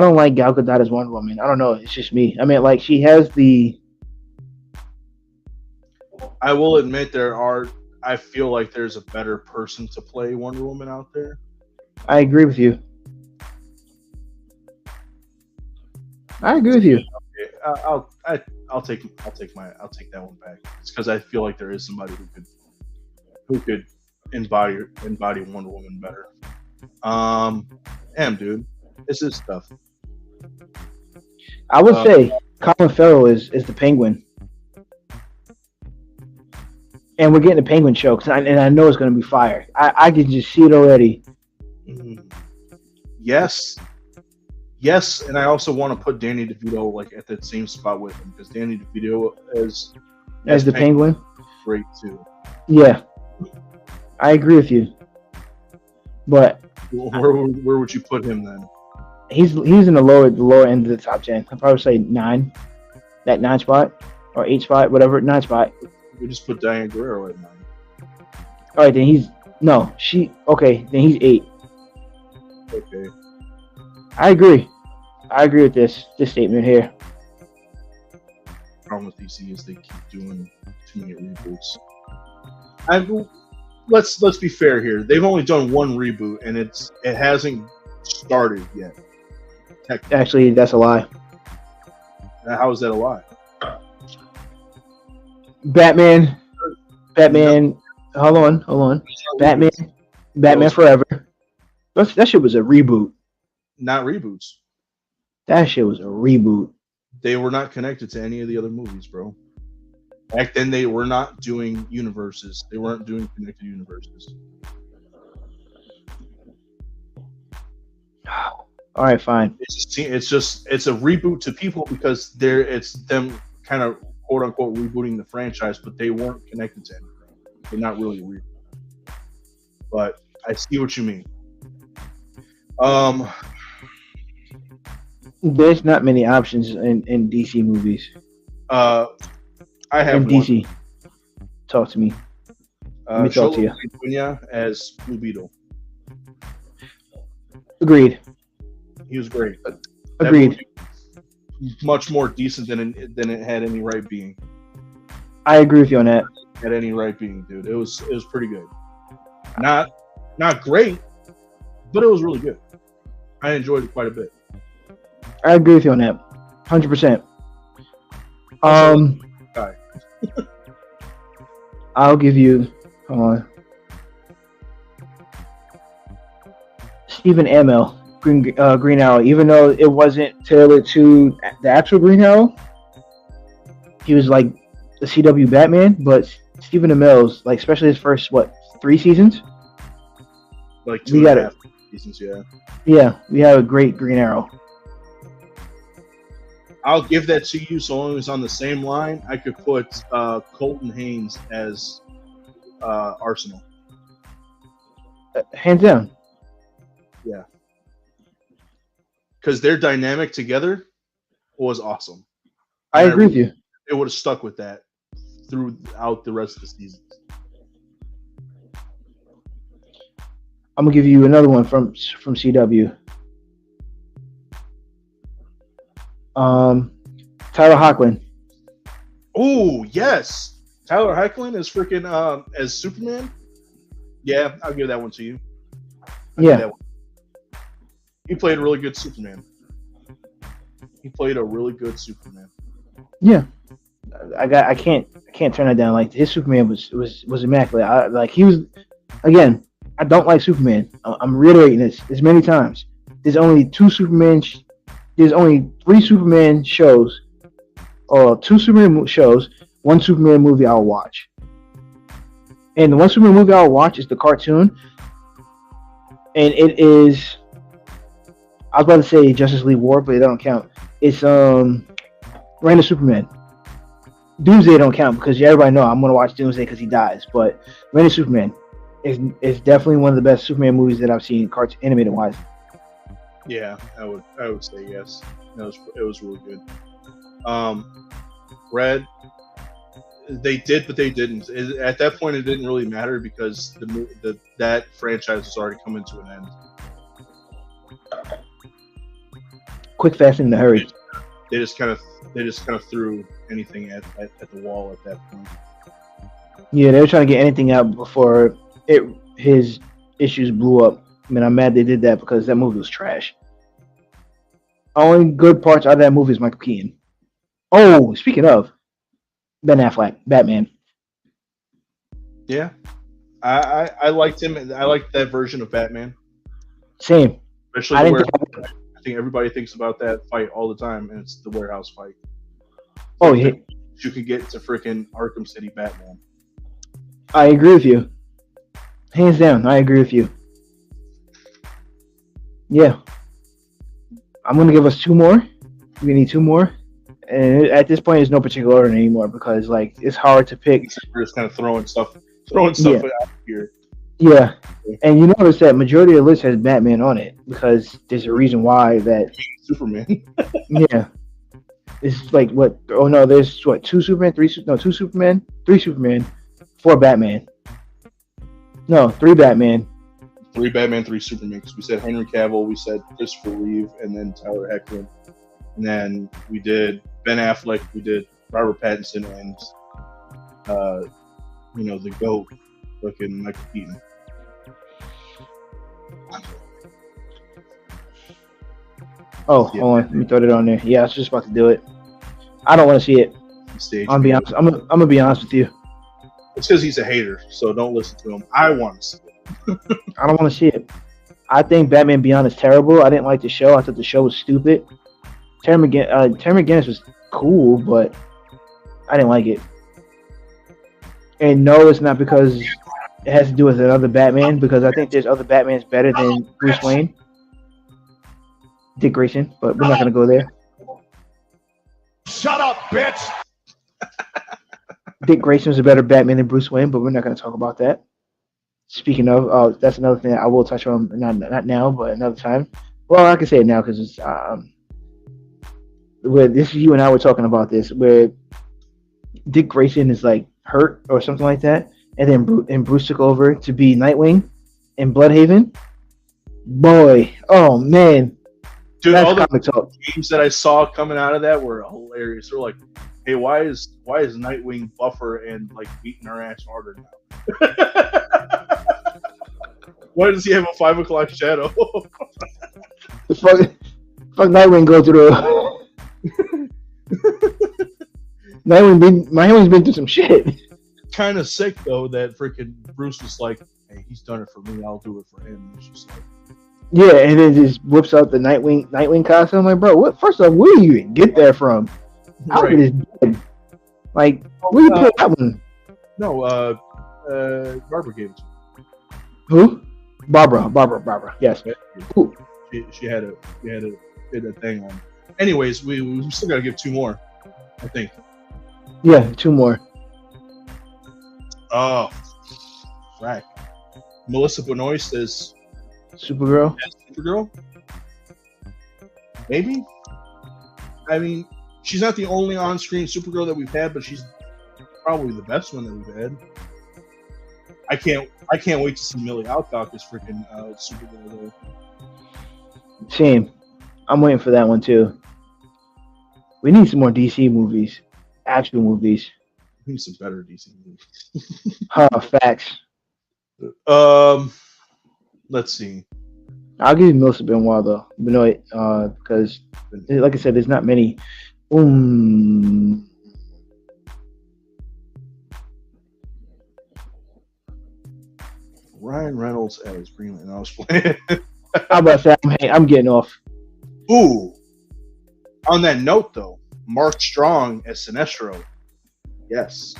don't like Gal Gadot as Wonder Woman. I don't know. It's just me. I mean, like, she has the. I will admit I feel like there's a better person to play Wonder Woman out there. I agree with you. I agree with you. Okay, I'll take that one back. It's because I feel like there is somebody who could embody Wonder Woman better. Dude, this is stuff. I would say Colin Farrell is the Penguin, and we're getting a Penguin show, and I know it's going to be fire. I can just see it already. Yes, and I also want to put Danny DeVito like at that same spot with him, because Danny DeVito as the Penguin, great too. Yeah, I agree with you. But where would you put him then? He's in the lower end of the top 10. I'd probably say 9, that 9 spot or 8 spot, whatever, 9 spot. We just put Diane Guerrero at 9. All right, then then he's 8. Okay. I agree with this statement here. The problem with DC is they keep doing too many reboots. Let's be fair here. They've only done one reboot, and it hasn't started yet. Actually, that's a lie. How is that a lie? Batman. Hold on. Batman Forever. That shit was a reboot. Not reboots. That shit was a reboot. They were not connected to any of the other movies, bro. Back then, they were not doing universes. They weren't doing connected universes. All right, fine. It's a reboot to people because it's them kind of quote unquote rebooting the franchise, but they weren't connected to anything. They're not really a reboot. But I see what you mean. There's not many options in DC movies. I have in DC. Talk to me. Let me talk to you. Peña as Blue Beetle. Agreed. He was great. Agreed. Much more decent than it had any right being. I agree with you on that. Had any right being, dude. It was pretty good. Not great, but it was really good. I enjoyed it quite a bit. I agree with you on that. 100%. I'll give you Stephen Amell, Green Arrow, even though it wasn't tailored to the actual Green Arrow. He was like the CW Batman, but Stephen Amell's, like, especially his first 3 seasons. Like 2.5 seasons, yeah. Yeah, we have a great Green Arrow. I'll give that to you. So long as it's on the same line, I could put Colton Haynes as Arsenal. Hands down. Yeah. Because their dynamic together was awesome. I agree with you. It would have stuck with that throughout the rest of the season. I'm gonna give you another one from CW. Tyler Hoechlin. Oh yes, Tyler Hoechlin is freaking as Superman. Yeah, I'll give that one to you. Yeah, he played a really good Superman. He played a really good Superman. Yeah, I can't turn that down. Like, his Superman was immaculate. He was, again. I don't like Superman. I'm reiterating this as many times. There's only 3 Superman shows, or 2 Superman shows, 1 Superman movie I'll watch. And the 1 Superman movie I'll watch is the cartoon, and it is, I was about to say Justice League War, but it don't count. It's Reign of Superman. Doomsday don't count because everybody know I'm gonna watch Doomsday because he dies. But Reign of Superman is definitely one of the best Superman movies that I've seen, animated wise. Yeah, I would say yes. It was really good. Red, they did, but they didn't. At that point, it didn't really matter because that franchise was already coming to an end. Quick, fast, and in a hurry. They just kind of threw anything at the wall at that point. Yeah, they were trying to get anything out before his issues blew up. I mean, I'm mad they did that because that movie was trash. Only good parts out of that movie is Michael Keaton. Oh, speaking of, Ben Affleck, Batman. Yeah, I liked him. I liked that version of Batman. Same. Especially I think everybody thinks about that fight all the time, and it's the warehouse fight. Oh, yeah. You could get to freaking Arkham City Batman. I agree with you. Hands down, I agree with you. Yeah. I'm going to give us 2 more. We need 2 more. And at this point, there's no particular order anymore because, like, it's hard to pick. We're just kind of throwing stuff out here. Yeah. And you notice that majority of the list has Batman on it because there's a reason why that. Superman. Yeah. It's like, what? Oh, no, there's, 2 Superman, 2 Superman, 3 Superman, 4 Batman. No, 3 Batman. 3 Batman, 3 Superman. Because we said Henry Cavill, we said Christopher Reeve, and then Tyler Hoechlin. And then we did Ben Affleck, we did Robert Pattinson, and the GOAT, fucking Michael Keaton. Oh, hold on, let me throw it on there. Yeah, I was just about to do it. I don't want to see it. I'll be honest. I'm gonna be honest with you. It's because he's a hater, so don't listen to him. I want to see it. I don't want to see it. I think Batman Beyond is terrible. I didn't like the show. I thought the show was stupid. Terry McGinnis was cool, but I didn't like it. And no, it's not because it has to do with another Batman, because I think there's other Batmans better than Bruce Wayne. Dick Grayson, but we're not going to go there. Shut up, bitch! Dick Grayson is a better Batman than Bruce Wayne, but we're not going to talk about that. Speaking of, that's another thing that I will touch on, not now, but another time. Well, I can say it now because it's where this is you and I were talking about this, where Dick Grayson is like hurt or something like that, and then Bruce took over to be Nightwing in Bloodhaven. Boy, oh man, dude, that's all the comic talk. memes that I saw coming out of that were hilarious. They're like, "Hey, why is Nightwing buffer and like beating our ass harder now? Why does he have a 5 o'clock shadow?" fuck Nightwing go through the Nightwing's been through some shit. Kind of sick though that freaking Bruce was like, "Hey, he's done it for me. I'll do it for him." It's just like, Yeah, and then just whips out the Nightwing costume. I'm like, bro, what? First off, where do you even get that from? Alfred is dead. Like, where you pull that one? No, Barbara gave it to me. Who? Barbara. Yes. Ooh. She had a thing on. Anyways, we still gotta give 2 more, I think. Yeah, 2 more. Oh, right. Melissa Benoist as Supergirl. Supergirl. Maybe. I mean, she's not the only on-screen Supergirl that we've had, but she's probably the best one that we've had. I can't wait to see Millie Alcock as freaking Supergirl though. Same. I'm waiting for that one too. We need some more DC movies, action movies. We need some better DC movies. Facts. Let's see. I'll give you Melissa Benoit because, like I said, there's not many. Ryan Reynolds as Green Lantern. I was playing. How about that? I'm getting off. Ooh. On that note, though, Mark Strong as Sinestro. Yes.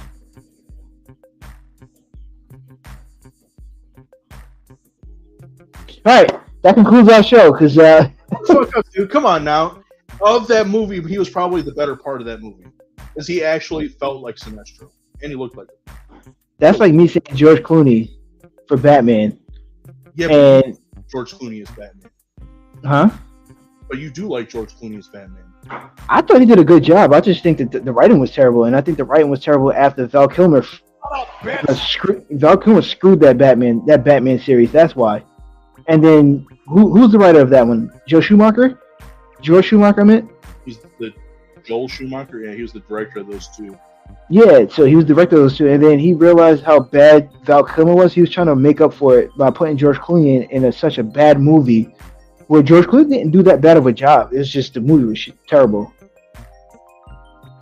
All right, that concludes our show. Because Fuck up, dude. Come on now. Of that movie, he was probably the better part of that movie, because he actually felt like Sinestro, and he looked like him. That's like me saying George Clooney for Batman. Yeah, and George Clooney is Batman. Huh? But you do like George Clooney as Batman. I thought he did a good job. I just think that the writing was terrible, and I think the writing was terrible after Val Kilmer. Val Kilmer screwed that Batman series. That's why. And then who's the writer of that one? George Schumacher, I meant. He's the Joel Schumacher. Yeah, he was the director of those two. Yeah, so he was the director of those two, and then he realized how bad Val Kilmer was. He was trying to make up for it by putting George Clooney in such a bad movie, where George Clooney didn't do that bad of a job. It's just the movie was terrible.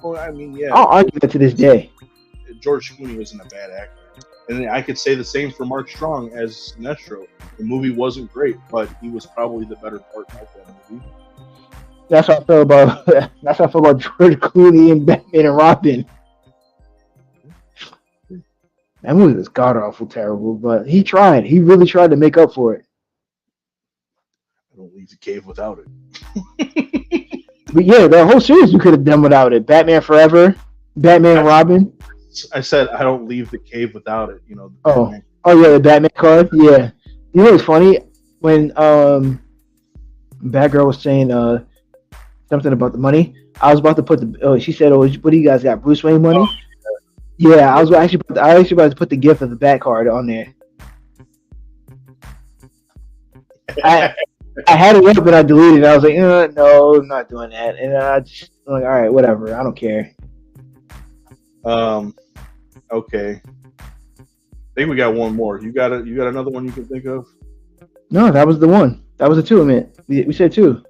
Well, I mean, yeah. I'll argue that to this day. George Clooney wasn't a bad actor. And I could say the same for Mark Strong as Sinestro. The movie wasn't great, but he was probably the better part of that movie. That's how I feel about George Clooney and Batman and Robin. That movie was god awful terrible, but he tried. He really tried to make up for it. I don't leave the cave without it. But yeah, the whole series we could have done without it. Batman Forever, Batman and Robin. I said I don't leave the cave without it. You know. Oh yeah, the Batman card. Yeah, you know what's funny when Batgirl was saying something about the money. I was about to put she said, "Oh, what do you guys got? Bruce Wayne money?" Oh, yeah, I was actually about to put the gift of the Bat card on there. I had it up, but I deleted it. I was like, no, I'm not doing that. And I'm like, all right, whatever. I don't care. Okay. I think we got one more. You got another one you can think of? No, that was the one. That was the two. I mean, we said two.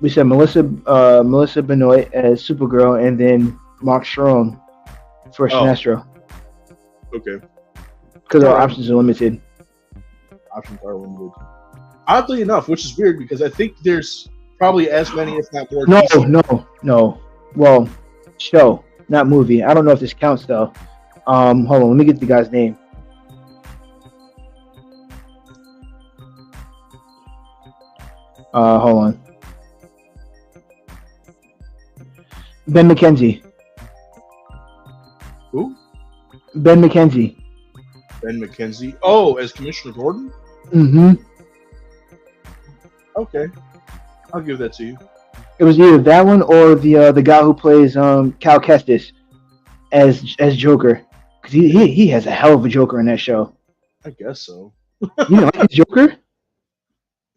We said Melissa Benoist as Supergirl, and then Mark Strong for Sinestro. Okay. Because our options are limited. Options are limited. Oddly enough, which is weird because I think there's probably as many, if not more. No. Well, show, not movie. I don't know if this counts though. Hold on, let me get the guy's name. Hold on. Ben McKenzie. Who? Ben McKenzie. Ben McKenzie. Oh, as Commissioner Gordon? Mm-hmm. Okay. I'll give that to you. It was either that one or the guy who plays Cal Kestis as Joker. Because he has a hell of a Joker in that show. I guess so. You know, like his Joker?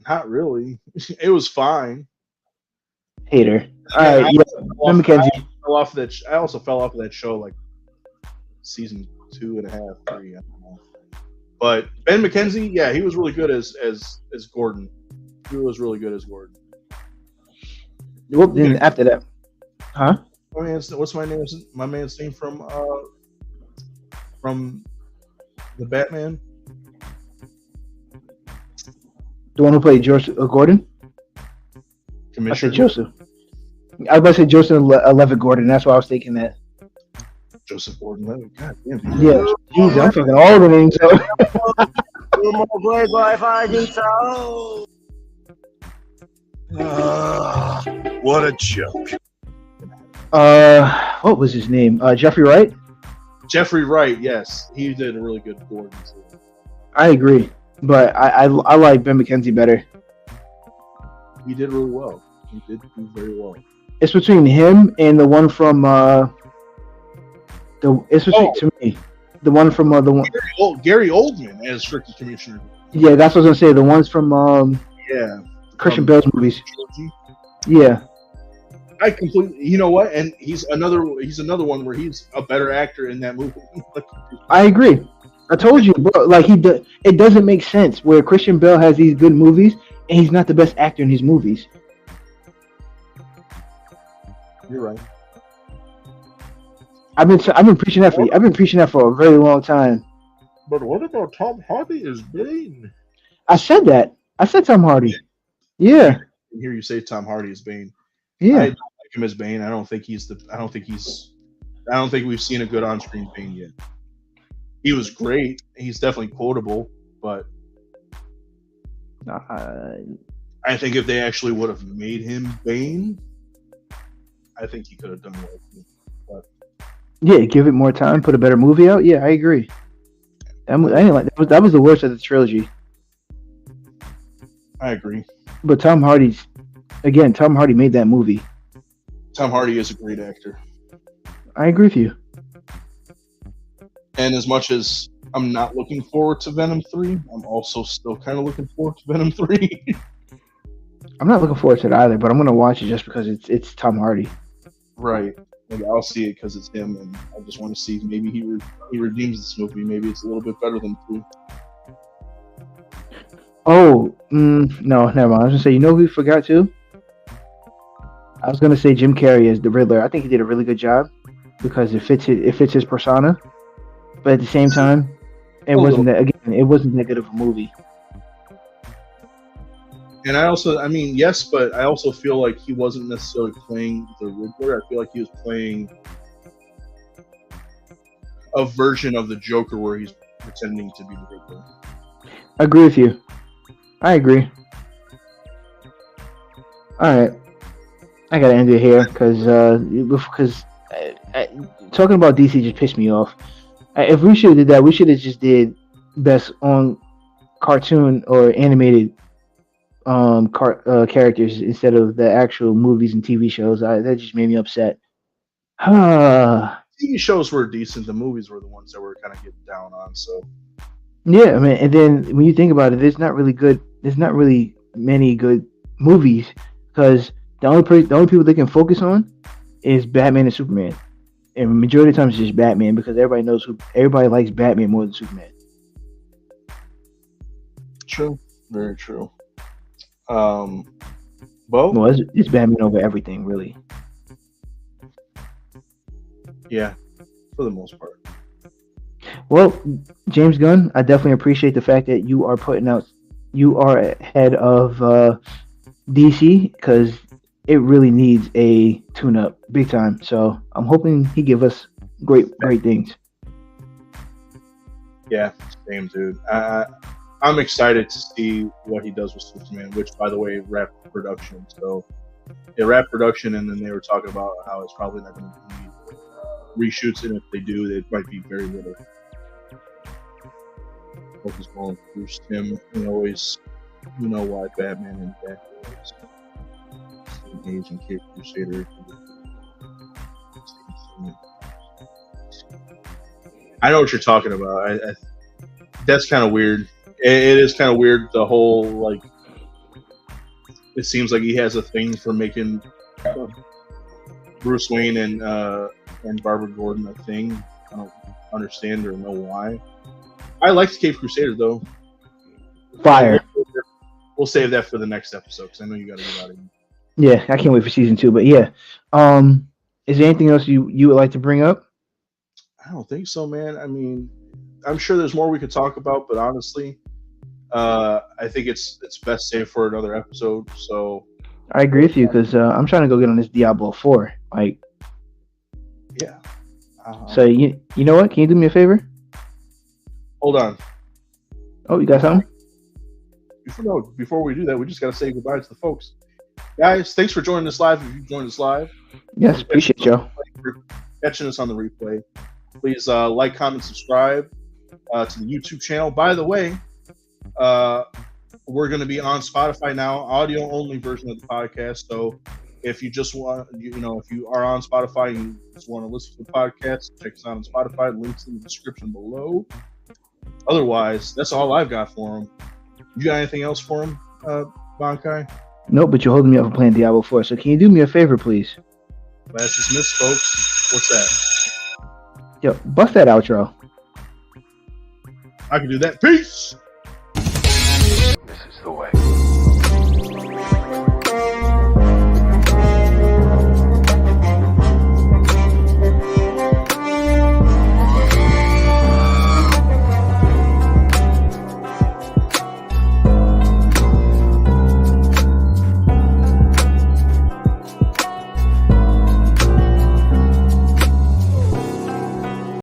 Not really. It was fine. Hater. All right, Ben McKenzie. I also fell off of that show like season 2.5, 3. I don't know. But Ben McKenzie, yeah, he was really good as Gordon. He was really good as Gordon. Well, then after that, huh? What's my name? My man's name from the Batman. The one who played Joseph Gordon. I Commissioner said Joseph. I was about to say Joseph Levitt Gordon. That's why I was thinking that. Joseph Gordon-Levitt. God damn. Yeah, jeez, I'm fucking all the names. So. What a joke. What was his name? Jeffrey Wright. Jeffrey Wright. Yes, he did a really good Gordon. I agree, but I like Ben McKenzie better. He did really well. He did do very well. It's between him and the one from to me the one from the one. Gary Oldman as Strict Commissioner. Yeah, that's what I was gonna say. The ones from Yeah, Christian Bale's movies. trilogy. Yeah, I completely. You know what? And he's another one where he's a better actor in that movie. I agree. I told you, bro. Like it doesn't make sense where Christian Bale has these good movies and he's not the best actor in his movies. You're right. I've been preaching that for a very long time. But what about Tom Hardy as Bane? I said that. I said Tom Hardy. Yeah. I hear you say Tom Hardy as Bane. Yeah. I don't like him as Bane. I don't think we've seen a good on-screen Bane yet. He was great. He's definitely quotable, but I think if they actually would have made him Bane, I think he could have done well. But yeah, give it more time, put a better movie out. Yeah, I agree. I didn't like that was the worst of the trilogy. I agree. But Tom Hardy made that movie. Tom Hardy is a great actor. I agree with you. And as much as I'm not looking forward to Venom 3, I'm also still kind of looking forward to Venom 3. I'm not looking forward to it either, but I'm gonna watch it just because it's Tom Hardy. Right. Like, I'll see it because it's him, and I just want to see if maybe he redeems this movie. Maybe it's a little bit better than 2. Oh, no, never mind. I was gonna say, you know who we forgot too? I was gonna say Jim Carrey as the Riddler. I think he did a really good job because it fits his persona. But at the same time, it wasn't that good of a movie. And I mean, yes, but I also feel like he wasn't necessarily playing the Riddler. I feel like he was playing a version of the Joker where he's pretending to be the Riddler. I agree with you. I agree. All right, I gotta end it here because talking about DC just pissed me off. If we should have did that, we should have just did best on cartoon or animated characters instead of the actual movies and TV shows. That just made me upset. TV shows were decent. The movies were the ones that were kind of getting down on. So yeah, I mean, and then when you think about it, there's not really many good movies because the only people they can focus on is Batman and Superman. And the majority of the time it's just Batman because everybody likes Batman more than Superman. True. Very true. Bo? Well, it's Batman over everything, really. Yeah, for the most part. Well, James Gunn, I definitely appreciate the fact that you are ahead of DC because it really needs a tune-up big time. So I'm hoping he give us great things. Yeah, same, dude. I'm excited to see what he does with Superman, which, by the way, wrapped production. So it wrapped production, and then they were talking about how it's probably not going to be reshoots, and if they do, it might be very little. Focus on Bruce Tim, and always, you know why Batman and Batman engage in Cape Crusader. I know what you're talking about. That's kind of weird. It is kind of weird. The whole like, it seems like he has a thing for making Bruce Wayne and Barbara Gordon a thing. I don't understand or know why. I liked Cape Crusader though. Fire. We'll save that for the next episode because I know you got to get out of here. Yeah, I can't wait for season 2. But yeah, is there anything else you would like to bring up? I don't think so, man. I mean, I'm sure there's more we could talk about, but honestly, I think it's best saved for another episode. So I agree with you because I'm trying to go get on this Diablo 4. Like, yeah. so you know what? Can you do me a favor? Hold on. Oh, you got something? Before we do that, we just got to say goodbye to the folks. Guys, thanks for joining us live. If you joined us live, Yes, appreciate y'all. Catching us on the replay. Please like, comment, subscribe to the YouTube channel. By the way, we're going to be on Spotify now, audio only version of the podcast. So if you just want, if you are on Spotify and you just want to listen to the podcast, check us out on Spotify. Links in the description below. Otherwise, that's all I've got for them. You got anything else for them, Bankai? Nope, but you're holding me up for playing Diablo 4. So can you do me a favor, please? Last dismissed, folks. What's that? Yo, bust that outro. I can do that. Peace.